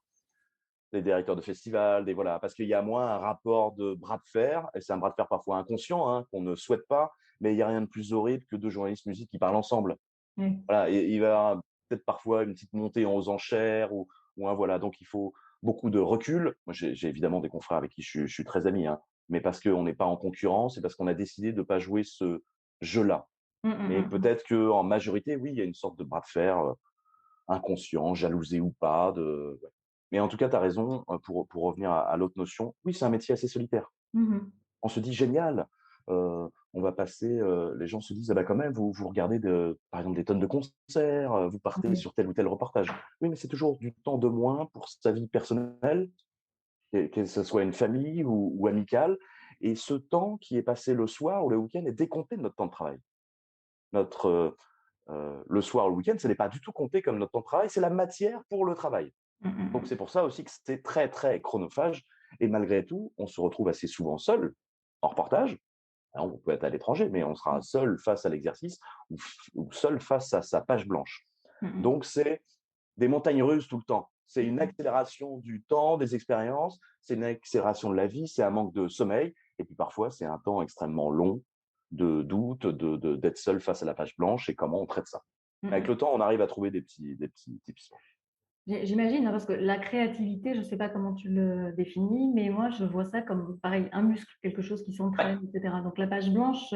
[SPEAKER 2] des directeurs de festivals, des voilà, parce qu'il y a moins un rapport de bras de fer et c'est un bras de fer parfois inconscient, hein, qu'on ne souhaite pas, mais il y a rien de plus horrible que 2 journalistes musique qui parlent ensemble.
[SPEAKER 3] Oui.
[SPEAKER 2] Voilà et il va y avoir peut-être parfois une petite montée aux enchères ou un voilà, donc il faut beaucoup de recul. Moi, j'ai évidemment des confrères avec qui je suis très ami, hein, mais parce qu'on n'est pas en concurrence et parce qu'on a décidé de ne pas jouer ce jeu-là.
[SPEAKER 3] Mmh mh,
[SPEAKER 2] Mais
[SPEAKER 3] mmh mh.
[SPEAKER 2] peut-être qu'en majorité, oui, il y a une sorte de bras de fer, inconscient, jalousé ou pas de ouais. Mais en tout cas, tu as raison, pour revenir à l'autre notion, oui, c'est un métier assez solitaire.
[SPEAKER 3] Mmh mh.
[SPEAKER 2] On se dit: «Génial, on va passer», les gens se disent: «Ah bah, quand même, vous regardez par exemple des tonnes de concerts, vous partez
[SPEAKER 3] Oui.
[SPEAKER 2] sur tel ou tel reportage». Oui, mais c'est toujours du temps de moins pour sa vie personnelle, que ce soit une famille ou amicale et ce temps qui est passé le soir ou le week-end est décompté de notre temps de travail. Notre, le soir ou le week-end, ce n'est pas du tout compté comme notre temps de travail, c'est la matière pour le travail.
[SPEAKER 3] Mmh mh,
[SPEAKER 2] Donc
[SPEAKER 3] mmh.
[SPEAKER 2] c'est pour ça aussi que c'est très, très chronophage et malgré tout, on se retrouve assez souvent seul, en reportage. Alors, on peut être à l'étranger, mais on sera
[SPEAKER 3] Oui.
[SPEAKER 2] seul face à l'exercice ou seul face à sa page blanche.
[SPEAKER 3] Mmh mh.
[SPEAKER 2] Donc c'est des montagnes russes tout le temps. C'est
[SPEAKER 3] Mmh
[SPEAKER 2] une
[SPEAKER 3] mh.
[SPEAKER 2] accélération du temps, des expériences, c'est une accélération de la vie, c'est un manque de sommeil et puis parfois c'est un temps extrêmement long de doute, d'être seul face à la page blanche et comment on traite ça.
[SPEAKER 3] Mmh
[SPEAKER 2] Avec
[SPEAKER 3] mh.
[SPEAKER 2] le temps, on arrive à trouver des petits tips.
[SPEAKER 3] J'imagine, hein, parce que la créativité, je ne sais pas comment tu le définis, mais moi, je vois ça comme pareil, un muscle, quelque chose qui s'entraîne, et cetera. Donc la page blanche,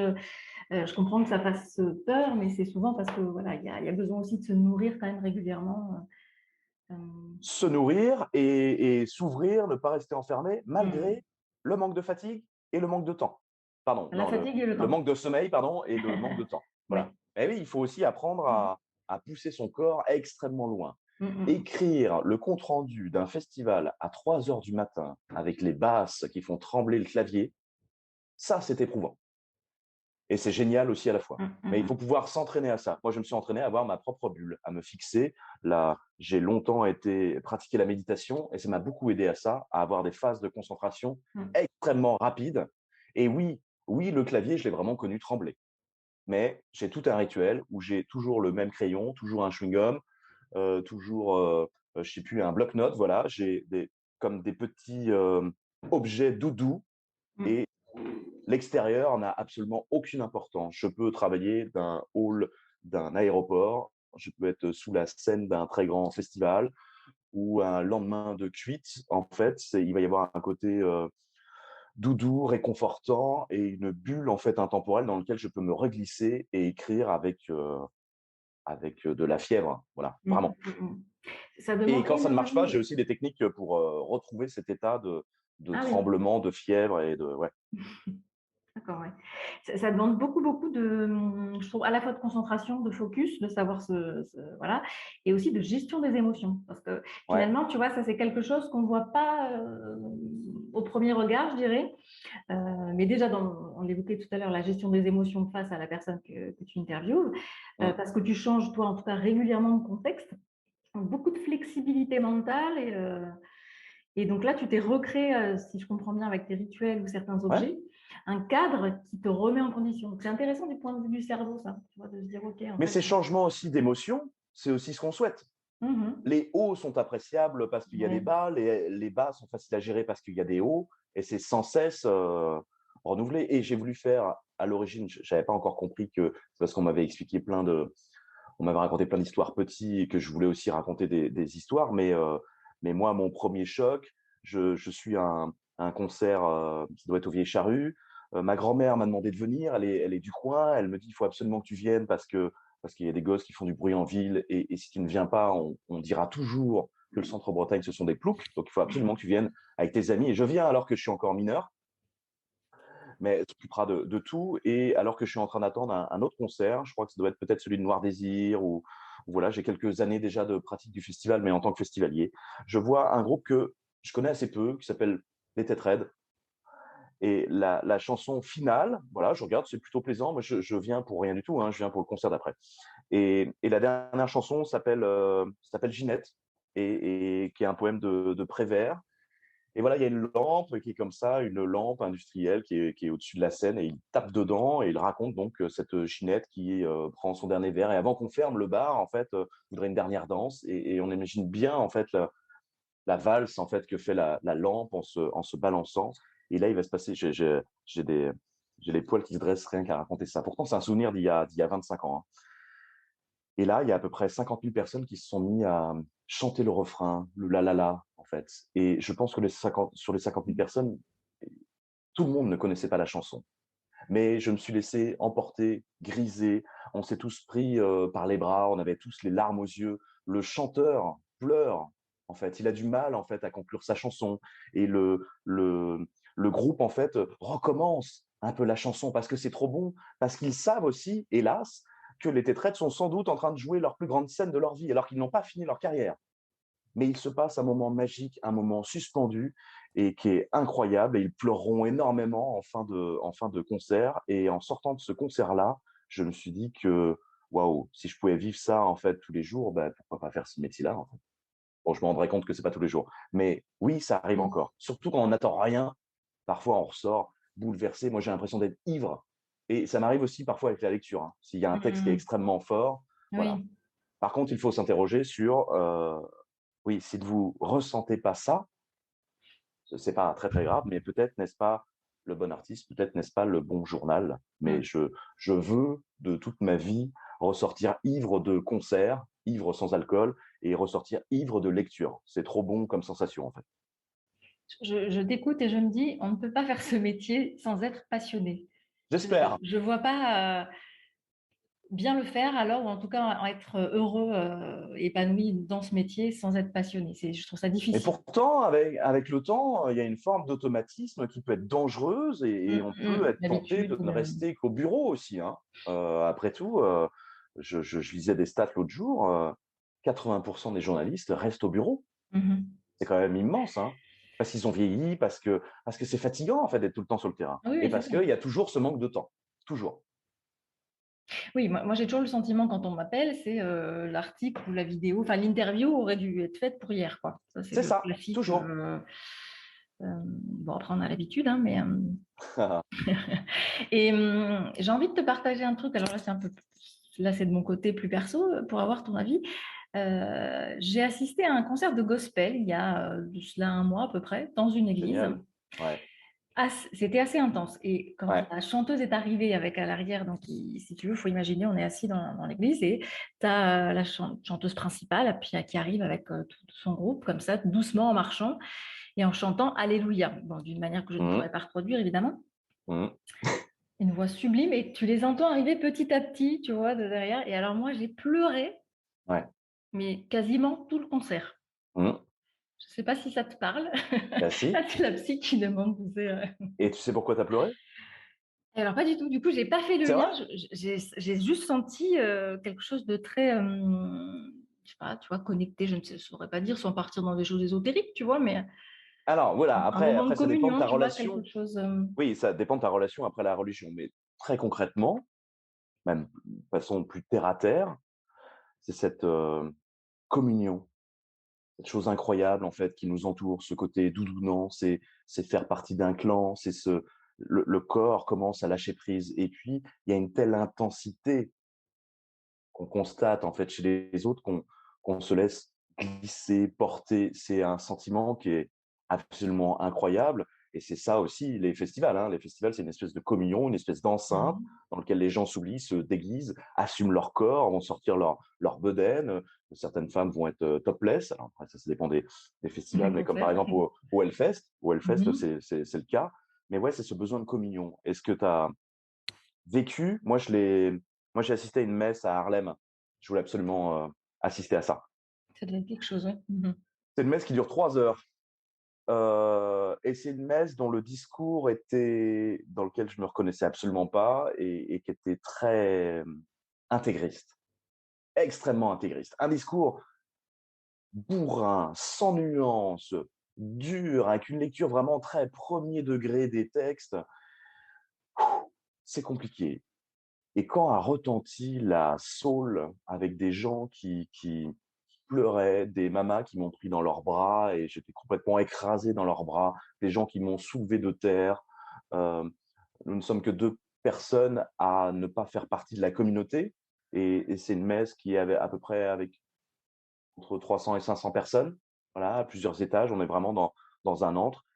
[SPEAKER 3] je comprends que ça fasse, peur, mais c'est souvent parce que voilà, il y a besoin aussi de se nourrir quand même régulièrement,
[SPEAKER 2] Se nourrir et s'ouvrir, ne pas rester enfermé
[SPEAKER 3] mmh.
[SPEAKER 2] malgré le manque de fatigue et le manque de temps. Pardon,
[SPEAKER 3] La
[SPEAKER 2] non, le
[SPEAKER 3] fatigue et le
[SPEAKER 2] le
[SPEAKER 3] temps.
[SPEAKER 2] manque de sommeil, pardon et le manque de temps.
[SPEAKER 3] Oui.
[SPEAKER 2] Voilà. Et oui, il faut aussi apprendre à pousser son corps extrêmement loin.
[SPEAKER 3] Mmh mh.
[SPEAKER 2] Écrire le compte rendu d'un festival à 3 heures du matin avec les basses qui font trembler le clavier, ça, c'est éprouvant. Et c'est génial aussi à la fois.
[SPEAKER 3] Mmh,
[SPEAKER 2] Mais
[SPEAKER 3] mmh
[SPEAKER 2] il
[SPEAKER 3] mh.
[SPEAKER 2] faut pouvoir s'entraîner à ça. Moi, je me suis entraîné à avoir ma propre bulle, à me fixer. Là, j'ai longtemps pratiqué la méditation et ça m'a beaucoup aidé à ça, à avoir des phases de concentration
[SPEAKER 3] Mmh.
[SPEAKER 2] extrêmement rapides. Et oui, oui, le clavier, je l'ai vraiment connu trembler. Mais j'ai tout un rituel où j'ai toujours le même crayon, toujours un chewing-gum, toujours, je sais plus, un bloc-notes, voilà. J'ai comme des petits objets doudous
[SPEAKER 3] Mmh.
[SPEAKER 2] et l'extérieur n'a absolument aucune importance. Je peux travailler d'un hall d'un aéroport, je peux être sous la scène d'un très grand festival ou un lendemain de cuite. En fait, il va y avoir un côté doudou, réconfortant et une bulle en fait intemporelle dans laquelle je peux me reglisser et écrire avec de la fièvre. Voilà,
[SPEAKER 3] Mmh.
[SPEAKER 2] vraiment.
[SPEAKER 3] Mmh mh. Ça
[SPEAKER 2] Et
[SPEAKER 3] demande
[SPEAKER 2] quand ça ne marche
[SPEAKER 3] énormément
[SPEAKER 2] pas, j'ai
[SPEAKER 3] de
[SPEAKER 2] aussi des techniques pour retrouver cet état de
[SPEAKER 3] ah oui.
[SPEAKER 2] tremblement, de fièvre et de ouais.
[SPEAKER 3] D'accord, ouais. Ça demande beaucoup, beaucoup de, je trouve, à la fois de concentration, de focus, de savoir voilà, et aussi de gestion des émotions. Parce que
[SPEAKER 2] Ouais,
[SPEAKER 3] finalement, tu vois, ça c'est quelque chose qu'on ne voit pas au premier regard, je dirais. Mais déjà, on l'évoquait tout à l'heure, la gestion des émotions face à la personne que tu interviews,
[SPEAKER 2] mmh,
[SPEAKER 3] parce que tu changes, toi, en tout cas, régulièrement de contexte. Donc, beaucoup de flexibilité mentale et donc là, tu t'es recréé, si je comprends bien, avec tes rituels ou certains
[SPEAKER 2] ouais.
[SPEAKER 3] objets, un cadre qui te remet en condition. Donc, c'est intéressant du point de vue du cerveau, ça, tu vois, de se dire, OK, en
[SPEAKER 2] Mais
[SPEAKER 3] fait.
[SPEAKER 2] ces changements aussi d'émotion, c'est aussi ce qu'on souhaite.
[SPEAKER 3] Mmh.
[SPEAKER 2] Les hauts sont appréciables parce qu'il y a des
[SPEAKER 3] Ouais.
[SPEAKER 2] bas, les bas sont faciles à gérer parce qu'il y a des hauts, et c'est sans cesse renouvelé. Et j'ai voulu faire, à l'origine, je n'avais pas encore compris que c'est parce qu'on m'avait expliqué on m'avait raconté plein d'histoires petits et que je voulais aussi raconter des histoires. Mais moi, mon premier choc, je suis à un concert qui doit être au Vieille Charrue. Ma grand-mère m'a demandé de venir, elle est du coin, elle me dit il faut absolument que tu viennes parce qu'il y a des gosses qui font du bruit en ville et si tu ne viens pas, on dira toujours que le centre-Bretagne, ce sont des ploucs. Donc, il faut absolument que tu viennes avec tes amis. Et je viens alors que je suis encore mineur, mais tu t'occuperas de tout. Et alors que je suis en train d'attendre un autre concert, je crois que ça doit être peut-être celui de Noir Désir ou voilà, j'ai quelques années déjà de pratique du festival, mais en tant que festivalier, je vois un groupe que je connais assez peu, qui s'appelle Les Têtes Raides. Et la chanson finale, voilà, je regarde, c'est plutôt plaisant. Moi, je viens pour rien du tout, hein, je viens pour le concert d'après. Et la dernière chanson s'appelle Ginette, et qui est un poème de Prévert. Et voilà, il y a une lampe qui est comme ça, une lampe industrielle qui est au-dessus de la scène, et il tape dedans et il raconte donc cette Ginette qui prend son dernier verre. Et avant qu'on ferme le bar, en fait, voudrait une dernière danse. Et on imagine bien en fait la valse en fait que fait la lampe en se balançant. Et là, il va se passer, j'ai les poils qui se dressent rien qu'à raconter ça. Pourtant, c'est un souvenir d'il y a 25 ans, hein. Et là, il y a à peu près 50 000 personnes qui se sont mis à chanter le refrain, le la la la, en fait. Et je pense que sur les 50 000 personnes, tout le monde ne connaissait pas la chanson. Mais je me suis laissé emporter, griser. On s'est tous pris par les bras, on avait tous les larmes aux yeux. Le chanteur pleure, en fait. Il a du mal, en fait, à conclure sa chanson. Et le groupe, en fait, recommence un peu la chanson parce que c'est trop bon, parce qu'ils savent aussi, hélas, que les Tétraites sont sans doute en train de jouer leur plus grande scène de leur vie, alors qu'ils n'ont pas fini leur carrière. Mais il se passe un moment magique, un moment suspendu et qui est incroyable. Et ils pleureront énormément en fin de concert. Et en sortant de ce concert-là, je me suis dit que, waouh, si je pouvais vivre ça en fait tous les jours, ben, pourquoi pas faire ce métier-là en fait. Bon, je me rendrai compte que c'est pas tous les jours. Mais oui, ça arrive
[SPEAKER 3] Mmh.
[SPEAKER 2] encore. Surtout quand on n'attend rien. Parfois, on ressort bouleversé. Moi, j'ai l'impression d'être ivre. Et ça m'arrive aussi parfois avec la lecture, hein. S'il y a un texte qui est
[SPEAKER 3] Mmh.
[SPEAKER 2] extrêmement fort, voilà.
[SPEAKER 3] Oui.
[SPEAKER 2] Par contre, il faut s'interroger sur oui, si vous ressentez pas ça, c'est pas très très grave, mais peut-être n'est-ce pas le bon artiste, peut-être n'est-ce pas le bon journal. Mais
[SPEAKER 3] Mmh.
[SPEAKER 2] je veux de toute ma vie ressortir ivre de concert, ivre sans alcool, et ressortir ivre de lecture. C'est trop bon comme sensation en fait.
[SPEAKER 3] Je t'écoute et je me dis: «On ne peut pas faire ce métier sans être passionné».
[SPEAKER 2] J'espère.
[SPEAKER 3] Je vois pas, bien le faire alors ou en tout cas être heureux, épanoui dans ce métier sans être passionné. Je trouve ça
[SPEAKER 2] Mais
[SPEAKER 3] difficile.
[SPEAKER 2] pourtant, avec le temps, il y a une forme d'automatisme qui peut être dangereuse et on peut être tenté de
[SPEAKER 3] L'habitude,
[SPEAKER 2] ne rester qu'au bureau aussi, hein. Après tout, je lisais des stats l'autre jour, 80% des journalistes restent au bureau.
[SPEAKER 3] mmh.
[SPEAKER 2] C'est quand même immense, hein. Parce qu'ils ont vieilli, parce que c'est fatigant en fait d'être tout le temps sur le terrain
[SPEAKER 3] Oui,
[SPEAKER 2] et
[SPEAKER 3] oui, c'est
[SPEAKER 2] parce
[SPEAKER 3] ça.
[SPEAKER 2] qu'il y a toujours ce manque de temps, toujours.
[SPEAKER 3] Oui, moi j'ai toujours le sentiment quand on m'appelle, c'est, l'article ou la vidéo, enfin l'interview aurait dû être faite pour hier, quoi. Ça c'est
[SPEAKER 2] C'est
[SPEAKER 3] le
[SPEAKER 2] ça,
[SPEAKER 3] classique,
[SPEAKER 2] toujours.
[SPEAKER 3] bon après on a l'habitude, hein, mais, et j'ai envie de te partager un truc, alors là c'est un peu là c'est de mon côté plus perso, pour avoir ton avis. J'ai assisté à un concert de gospel il y a, de cela 1 mois à peu près, dans une église.
[SPEAKER 2] Génial. Ouais,
[SPEAKER 3] C'était assez intense et quand
[SPEAKER 2] ouais.
[SPEAKER 3] la chanteuse est arrivée avec à l'arrière, donc si tu veux, il faut imaginer, on est assis dans l'église et tu as la chanteuse principale puis qui arrive avec tout son groupe comme ça, doucement en marchant et en chantant Alléluia. Bon, d'une manière que je ne
[SPEAKER 2] Mmh
[SPEAKER 3] pourrais pas reproduire évidemment.
[SPEAKER 2] mh.
[SPEAKER 3] Une voix sublime et tu les entends arriver petit à petit, tu vois, de derrière. Et alors moi, j'ai pleuré,
[SPEAKER 2] Ouais.
[SPEAKER 3] mais quasiment tout le concert.
[SPEAKER 2] Mmh.
[SPEAKER 3] Je ne sais pas si ça te parle.
[SPEAKER 2] Bah
[SPEAKER 3] Là,
[SPEAKER 2] si.
[SPEAKER 3] c'est la psy qui demande, tu sais,
[SPEAKER 2] Et tu sais pourquoi tu as pleuré?
[SPEAKER 3] Et alors pas du tout. Du coup, j'ai pas fait le
[SPEAKER 2] C'est
[SPEAKER 3] lien.
[SPEAKER 2] vrai?
[SPEAKER 3] J'ai juste senti quelque chose de très, je sais pas, tu vois, connecté. Je ne saurais pas dire sans partir dans des choses ésotériques, tu vois, mais
[SPEAKER 2] Alors voilà,
[SPEAKER 3] un
[SPEAKER 2] après,
[SPEAKER 3] moment de
[SPEAKER 2] après ça dépend de
[SPEAKER 3] communion,
[SPEAKER 2] ta
[SPEAKER 3] tu vois, quelque
[SPEAKER 2] relation.
[SPEAKER 3] chose.
[SPEAKER 2] Oui, ça dépend de ta relation après la religion, mais très concrètement, même de façon plus terre à terre, c'est cette communion, cette chose incroyable en fait qui nous entoure, ce côté doudounant, c'est faire partie d'un clan, c'est le corps commence à lâcher prise. Et puis, il y a une telle intensité qu'on constate en fait chez les autres qu'on se laisse glisser, porter. C'est un sentiment qui est absolument incroyable. Et c'est ça aussi les festivals, hein. Les festivals, c'est une espèce de communion, une espèce d'enceinte
[SPEAKER 3] Mhm.
[SPEAKER 2] dans lequel les gens s'oublient, se déguisent, assument leur corps, vont sortir leur bedaine. Certaines femmes vont être topless. Alors après, ça dépend des festivals,
[SPEAKER 3] Les
[SPEAKER 2] mais comme par
[SPEAKER 3] concerts.
[SPEAKER 2] exemple au Hellfest,
[SPEAKER 3] Mhm.
[SPEAKER 2] c'est le cas. Mais ouais, c'est ce besoin de communion. Est-ce que tu as vécu? Moi, j'ai assisté à une messe à Harlem. Je voulais absolument assister à ça.
[SPEAKER 3] Ça doit être quelque chose, ouais. Mhm.
[SPEAKER 2] C'est une messe qui dure 3 heures. Et c'est une messe dont le discours était, dans lequel je me reconnaissais absolument pas et qui était très intégriste, extrêmement intégriste. Un discours bourrin, sans nuance, dur, avec une lecture vraiment très premier degré des textes. C'est compliqué. Et quand a retenti la soul avec des gens qui pleuraient, des mamas qui m'ont pris dans leurs bras et j'étais complètement écrasé dans leurs bras, des gens qui m'ont soulevé de terre. Euh, nous ne sommes que deux personnes à ne pas faire partie de la communauté et c'est une messe qui avait à peu près avec entre 300 et 500 personnes, voilà, à plusieurs étages. On est vraiment dans un antre.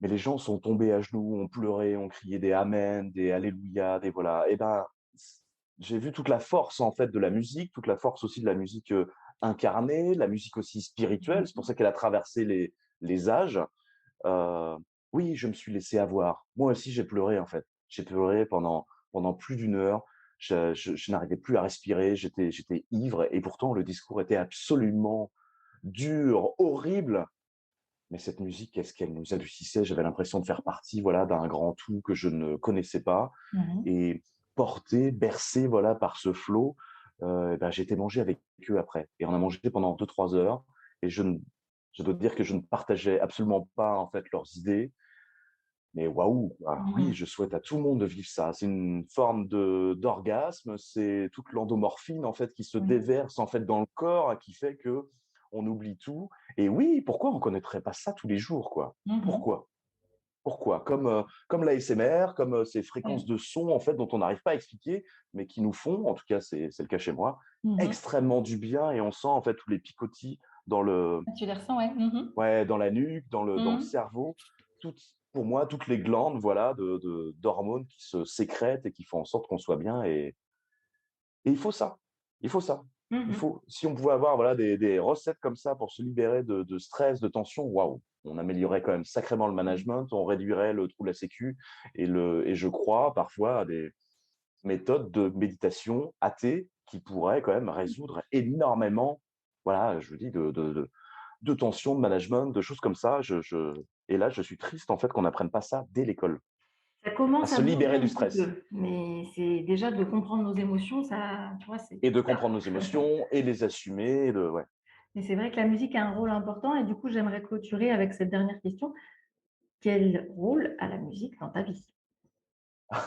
[SPEAKER 2] Mais les gens sont tombés à genoux, ont pleuré, ont crié des amen, des alléluia, des voilà. Et ben, j'ai vu toute la force en fait de la musique, toute la force aussi de la musique incarnée, la musique aussi spirituelle. C'est pour
[SPEAKER 3] Mhm.
[SPEAKER 2] ça qu'elle a traversé les âges. Euh, oui, je me suis laissé avoir. Moi aussi, j'ai pleuré en fait. J'ai pleuré pendant plus d'une heure. Je n'arrivais plus à respirer. J'étais ivre et pourtant le discours était absolument dur, horrible. Mais cette musique, qu'est-ce qu'elle nous adoucissait? J'avais l'impression de faire partie, voilà, d'un grand tout que je ne connaissais pas
[SPEAKER 3] Mhm.
[SPEAKER 2] et porté, bercé, voilà, par ce flot. Ben, j'ai été manger avec eux après et on a mangé pendant 2, 3 heures et je dois dire que je ne partageais absolument pas en fait leurs idées. Mais waouh, ah, oui,
[SPEAKER 3] Mhm.
[SPEAKER 2] je souhaite à tout le monde de vivre ça. C'est une forme de d'orgasme, c'est toute l'endomorphine en fait qui se
[SPEAKER 3] Oui.
[SPEAKER 2] déverse en fait dans le corps, qui fait que on oublie tout. Et oui, pourquoi on connaîtrait pas ça tous les jours, quoi?
[SPEAKER 3] Mhm.
[SPEAKER 2] Pourquoi? Pourquoi? Comme l'ASMR, comme ces fréquences
[SPEAKER 3] Oui.
[SPEAKER 2] de son en fait dont on n'arrive pas à expliquer, mais qui nous font, en tout cas c'est le cas chez moi,
[SPEAKER 3] Mhm.
[SPEAKER 2] extrêmement du bien et on sent en fait tous les picotis dans le
[SPEAKER 3] Tu les ressens, ouais. Mhm.
[SPEAKER 2] ouais, dans la nuque, dans le
[SPEAKER 3] Mhm.
[SPEAKER 2] cerveau, pour moi, toutes les glandes, voilà, d'hormones qui se sécrètent et qui font en sorte qu'on soit bien. Et il faut ça. Il faut ça.
[SPEAKER 3] Mhm.
[SPEAKER 2] Si on pouvait avoir voilà, des recettes comme ça pour se libérer de stress, de tension, waouh, on améliorerait quand même sacrément le management, on réduirait le trou de la sécu et je crois parfois à des méthodes de méditation athée qui pourraient quand même résoudre énormément, voilà, je vous dis, de tension, de management, de choses comme ça. Et là, je suis triste en fait qu'on n'apprenne pas ça dès l'école,
[SPEAKER 3] Ça
[SPEAKER 2] à
[SPEAKER 3] commence à
[SPEAKER 2] se
[SPEAKER 3] bouger
[SPEAKER 2] libérer du
[SPEAKER 3] un petit
[SPEAKER 2] stress
[SPEAKER 3] peu, mais c'est déjà de comprendre nos émotions, ça, tu vois, c'est
[SPEAKER 2] et de
[SPEAKER 3] super.
[SPEAKER 2] comprendre nos émotions et les assumer. Ouais.
[SPEAKER 3] Mais c'est vrai que la musique a un rôle important et du coup, j'aimerais clôturer avec cette dernière question. Quel rôle a la musique dans ta vie?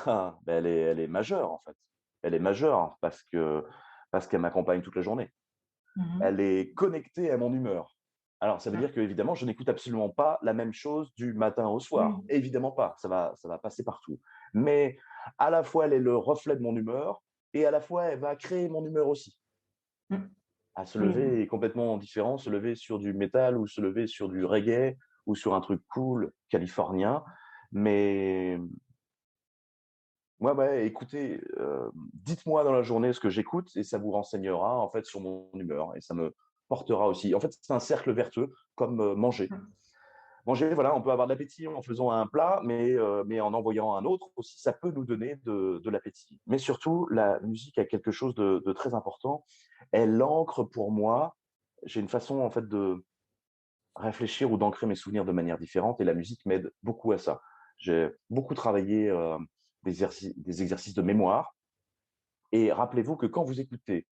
[SPEAKER 2] Ben, elle est majeure en fait. Elle est majeure parce qu'elle m'accompagne toute la journée.
[SPEAKER 3] Mhm.
[SPEAKER 2] Elle est connectée à mon humeur. Alors, ça veut
[SPEAKER 3] Ah,
[SPEAKER 2] dire que évidemment, je n'écoute absolument pas la même chose du matin au soir.
[SPEAKER 3] oui.
[SPEAKER 2] Évidemment pas. Ça va passer partout. Mais à la fois, elle est le reflet de mon humeur et à la fois, elle va créer mon humeur aussi.
[SPEAKER 3] Mm.
[SPEAKER 2] À se
[SPEAKER 3] Oui.
[SPEAKER 2] lever est complètement différent, se lever sur du métal ou se lever sur du reggae ou sur un truc cool californien. Mais ouais, écoutez, dites-moi dans la journée ce que j'écoute et ça vous renseignera en fait sur mon humeur et ça me portera aussi. En fait, c'est un cercle vertueux comme manger.
[SPEAKER 3] Mm.
[SPEAKER 2] Manger, voilà, on peut avoir de l'appétit en faisant un plat, mais en envoyant un autre aussi, ça peut nous donner de l'appétit. Mais surtout, la musique a quelque chose de très important. Elle ancre pour moi, j'ai une façon en fait de réfléchir ou d'ancrer mes souvenirs de manière différente et la musique m'aide beaucoup à ça. J'ai beaucoup travaillé des exercices de mémoire. Et rappelez-vous que quand vous écoutez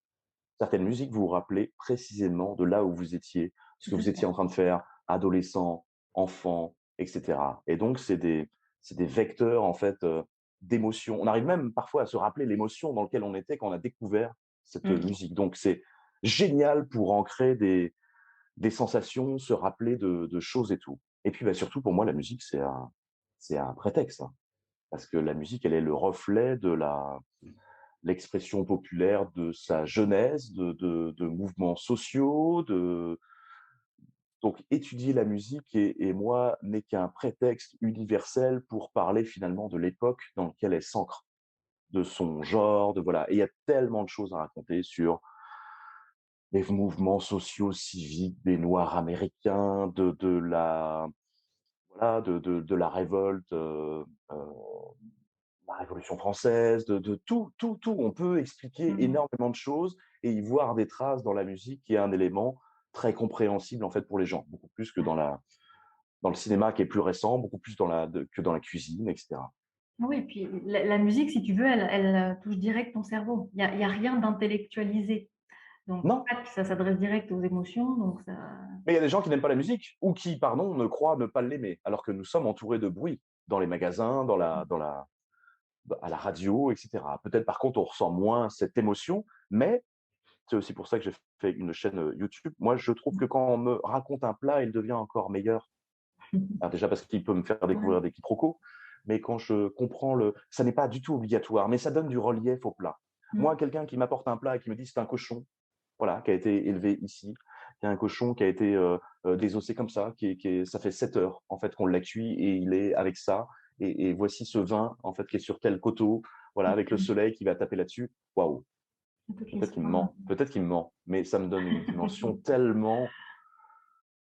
[SPEAKER 2] certaines musiques, vous vous rappelez précisément de là où vous étiez, ce
[SPEAKER 3] Tout
[SPEAKER 2] que
[SPEAKER 3] à
[SPEAKER 2] vous étiez
[SPEAKER 3] fait.
[SPEAKER 2] en train de faire, adolescent, enfant, etc. Et donc, c'est des vecteurs, en fait, d'émotions. On arrive même parfois à se rappeler l'émotion dans laquelle on était quand on a découvert cette
[SPEAKER 3] Mmh.
[SPEAKER 2] musique. Donc, c'est génial pour ancrer des sensations, se rappeler de choses et tout. Et puis, bah, surtout, pour moi, la musique, c'est un prétexte, hein, parce que la musique, elle est le reflet de l'expression populaire de sa jeunesse, de mouvements sociaux, donc étudier la musique et moi n'est qu'un prétexte universel pour parler finalement de l'époque dans laquelle elle s'ancre, de son genre, de voilà. Et il y a tellement de choses à raconter sur les mouvements sociaux, civiques des Noirs américains, de la voilà, de la révolte, la Révolution française, de tout, tout, tout. On peut expliquer
[SPEAKER 3] Mmh.
[SPEAKER 2] énormément de choses et y voir des traces dans la musique qui est un élément très compréhensible en fait pour les gens, beaucoup plus que dans le cinéma qui est plus récent, beaucoup plus que dans la cuisine, etc.
[SPEAKER 3] Oui, puis la musique, si tu veux, elle touche direct ton cerveau. Il y a rien d'intellectualisé. Donc
[SPEAKER 2] Non,
[SPEAKER 3] en fait, ça s'adresse direct aux émotions, donc ça
[SPEAKER 2] mais il y a des gens qui n'aiment pas la musique ou qui, pardon, ne croient ne pas l'aimer, alors que nous sommes entourés de bruit dans les magasins, à la radio, etc. Peut-être par contre on ressent moins cette émotion, mais c'est aussi pour ça que j'ai fait une chaîne YouTube. Moi, je trouve que quand on me raconte un plat, il devient encore meilleur. Alors déjà parce qu'il peut me faire
[SPEAKER 3] ouais.
[SPEAKER 2] découvrir des quiproquos, mais quand je comprends ça n'est pas du tout obligatoire, mais ça donne du relief au plat.
[SPEAKER 3] Mmh.
[SPEAKER 2] Moi, quelqu'un qui m'apporte un plat et qui me dit c'est un cochon, voilà, qui a été élevé ici, qui a un cochon qui a été désossé comme ça, ça fait 7 heures en fait qu'on l'a cuit et il est avec ça. Et voici ce vin en fait qui est sur tel coteau, voilà, avec le
[SPEAKER 3] Mmh.
[SPEAKER 2] soleil qui va taper là-dessus. Waouh,
[SPEAKER 3] Toute
[SPEAKER 2] peut-être qu'il me
[SPEAKER 3] l'histoire.
[SPEAKER 2] ment, peut-être qu'il me ment, mais ça me donne une dimension tellement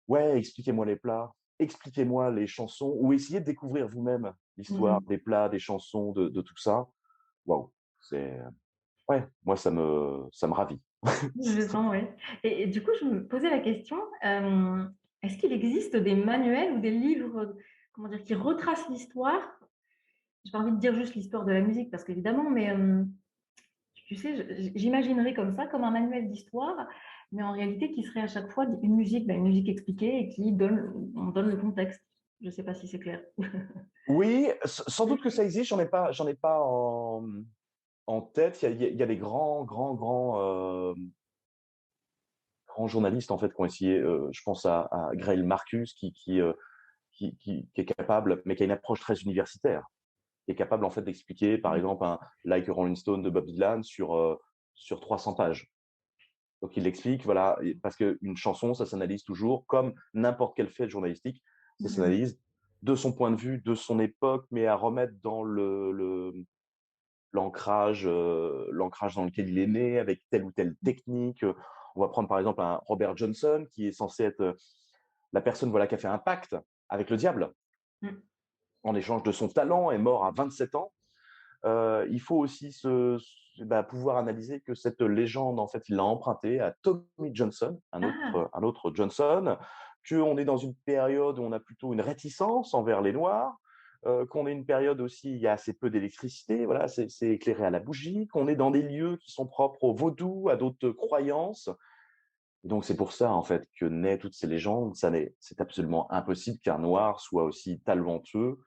[SPEAKER 2] ouais, expliquez-moi les plats, expliquez-moi les chansons ou essayez de découvrir vous-même l'histoire
[SPEAKER 3] Mmh.
[SPEAKER 2] des plats, des chansons, de tout ça. Waouh, c'est ouais, moi ça me ravit.
[SPEAKER 3] Je sens, oui. Et du coup, je me posais la question, est-ce qu'il existe des manuels ou des livres, comment dire, qui retracent l'histoire? J'ai pas envie de dire juste l'histoire de la musique parce qu'évidemment, mais tu sais, j'imaginerais comme ça, comme un manuel d'histoire, mais en réalité qui serait à chaque fois une musique, une musique expliquée et qui on donne le contexte. Je sais pas si c'est clair.
[SPEAKER 2] Oui, sans doute que ça existe, j'en ai pas en tête. Il y a des grands journalistes en fait qui ont essayé, je pense à Grail Marcus qui est capable, mais qui a une approche très universitaire, qui est capable en fait d'expliquer par exemple un Like a Rolling Stone de Bob Dylan sur 300 pages. Donc il l'explique, voilà, parce qu'une chanson, ça s'analyse toujours comme n'importe quel fait journalistique, ça
[SPEAKER 3] Mmh.
[SPEAKER 2] s'analyse de son point de vue, de son époque, mais à remettre dans l'ancrage dans lequel il est né, avec telle ou telle technique. On va prendre par exemple un Robert Johnson, qui est censé être la personne voilà, qui a fait un pacte avec le diable
[SPEAKER 3] Mmh.
[SPEAKER 2] en échange de son talent, est mort à 27 ans. Il faut aussi pouvoir analyser que cette légende, en fait, il l'a empruntée à Tommy Johnson,
[SPEAKER 3] Ah!
[SPEAKER 2] un autre Johnson, qu'on est dans une période où on a plutôt une réticence envers les Noirs, qu'on est une période aussi, il y a assez peu d'électricité, voilà, c'est éclairé à la bougie, qu'on est dans des lieux qui sont propres au vaudou, à d'autres croyances. Donc c'est pour ça, en fait, que naissent toutes ces légendes. C'est absolument impossible qu'un Noir soit aussi talentueux,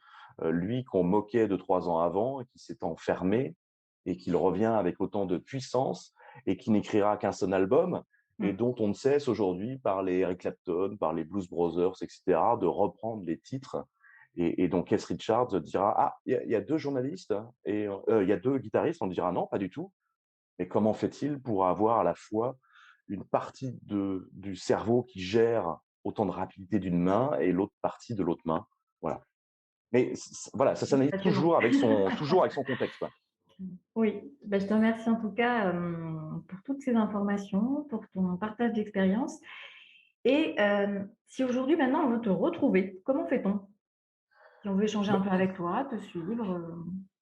[SPEAKER 2] lui qu'on moquait de 3 ans avant et qui s'est enfermé et qu'il revient avec autant de puissance et qui n'écrira qu'un seul album et
[SPEAKER 3] Mmh.
[SPEAKER 2] dont on ne cesse aujourd'hui par les Eric Clapton, par les Blues Brothers, et cetera, de reprendre les titres. Et donc Keith Richards dira: «Ah, il y a 2 journalistes et il y a 2 guitaristes». On dira: «Non, pas du tout». Mais comment fait-il pour avoir à la fois une partie du cerveau qui gère autant de rapidité d'une main et l'autre partie de l'autre main? Voilà. Mais voilà, ça s'analyse
[SPEAKER 3] Passionnant.
[SPEAKER 2] toujours avec son contexte, quoi.
[SPEAKER 3] Oui, je te remercie en tout cas, pour toutes ces informations, pour ton partage d'expérience et si aujourd'hui maintenant on veut te retrouver, comment fait-on? Si on veut échanger un peu avec toi, te suivre,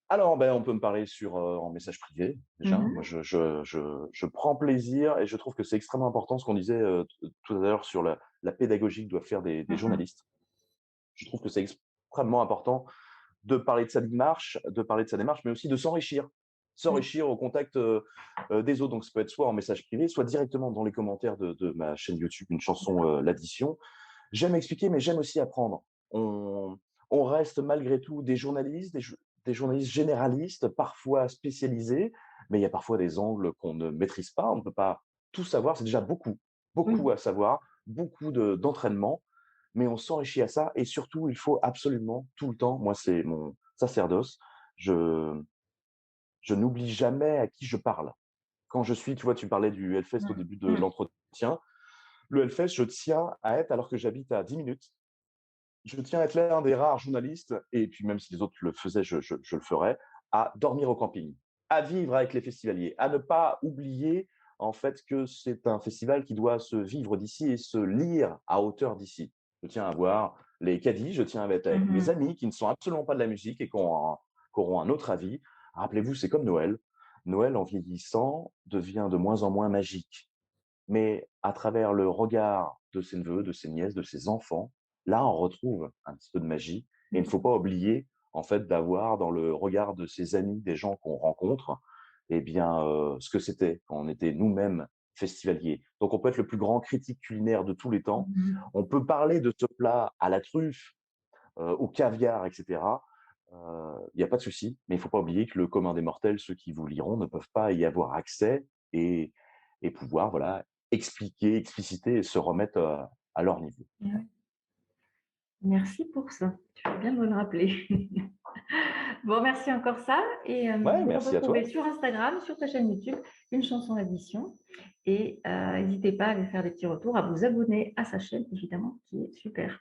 [SPEAKER 2] Alors, ben, on peut me parler en message privé, déjà. Moi,
[SPEAKER 3] Mmh.
[SPEAKER 2] je prends plaisir et je trouve que c'est extrêmement important ce qu'on disait tout à l'heure sur la pédagogie que doivent faire des
[SPEAKER 3] Mmh mh.
[SPEAKER 2] journalistes. Je trouve que c'est extrêmement important de parler de sa démarche, mais aussi de s'enrichir.
[SPEAKER 3] Mmh.
[SPEAKER 2] S'enrichir au contact des autres. Donc, ça peut être soit en message privé, soit directement dans les commentaires de ma chaîne YouTube, une chanson, l'addition. J'aime expliquer, mais j'aime aussi apprendre. On reste malgré tout des journalistes, des journalistes généralistes, parfois spécialisés, mais il y a parfois des angles qu'on ne maîtrise pas. On ne peut pas tout savoir. C'est déjà beaucoup, beaucoup
[SPEAKER 3] Oui.
[SPEAKER 2] à savoir, beaucoup d'entraînement, mais on s'enrichit à ça. Et surtout, il faut absolument, tout le temps, moi, c'est mon sacerdoce, je, je n'oublie jamais à qui je parle. Quand je suis, tu vois, tu parlais du Hellfest au
[SPEAKER 3] Ouais.
[SPEAKER 2] début de
[SPEAKER 3] Mmh.
[SPEAKER 2] l'entretien. Le Hellfest, je tiens à être, alors que j'habite à 10 minutes, je tiens à être l'un des rares journalistes, et puis même si les autres le faisaient, je le ferais, à dormir au camping, à vivre avec les festivaliers, à ne pas oublier en fait que c'est un festival qui doit se vivre d'ici et se lire à hauteur d'ici. Je tiens à voir les caddies, je tiens à être avec mes
[SPEAKER 3] Mmh.
[SPEAKER 2] amis qui ne sont absolument pas de la musique et qui auront un autre avis. Rappelez-vous, c'est comme Noël. Noël, en vieillissant, devient de moins en moins magique. Mais à travers le regard de ses neveux, de ses nièces, de ses enfants, là, on retrouve un petit peu de magie. Et il ne faut pas oublier, en fait, d'avoir dans le regard de ses amis, des gens qu'on rencontre, eh bien, ce que c'était quand on était nous-mêmes festivaliers. Donc, on peut être le plus grand critique culinaire de tous les temps.
[SPEAKER 3] Mmh.
[SPEAKER 2] On peut parler de ce plat à la truffe, au caviar, etc. Il y a pas de souci, mais il ne faut pas oublier que le commun des mortels, ceux qui vous liront, ne peuvent pas y avoir accès et pouvoir, voilà, expliquer, expliciter et se remettre, à leur niveau.
[SPEAKER 3] Ouais. Merci pour ça. Tu fais bien de me le rappeler. Bon, merci encore ça et
[SPEAKER 2] Ouais,
[SPEAKER 3] donc on peut
[SPEAKER 2] merci à
[SPEAKER 3] trouver
[SPEAKER 2] toi.
[SPEAKER 3] sur Instagram, sur ta chaîne YouTube, Une chanson d'addition et n'hésitez pas à lui faire des petits retours, à vous abonner à sa chaîne évidemment, qui est super.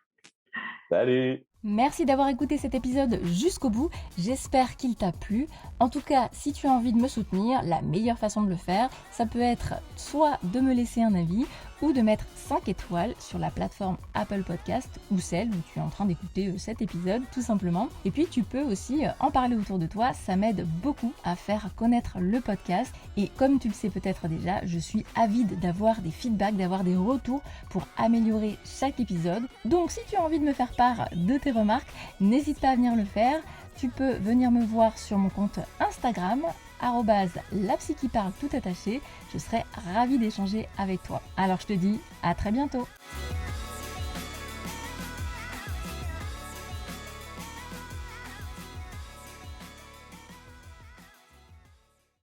[SPEAKER 2] Salut!
[SPEAKER 1] Merci d'avoir écouté cet épisode jusqu'au bout, j'espère qu'il t'a plu. En tout cas, si tu as envie de me soutenir, la meilleure façon de le faire, ça peut être soit de me laisser un avis ou de mettre 5 étoiles sur la plateforme Apple Podcast ou celle où tu es en train d'écouter cet épisode tout simplement. Et puis tu peux aussi en parler autour de toi, ça m'aide beaucoup à faire connaître le podcast. Et comme tu le sais peut-être déjà, je suis avide d'avoir des feedbacks, d'avoir des retours pour améliorer chaque épisode. Donc si tu as envie de me faire part de tes remarques, n'hésite pas à venir le faire. Tu peux venir me voir sur mon compte Instagram, @lapsychiparle tout attaché. Je serai ravie d'échanger avec toi. Alors je te dis à très bientôt.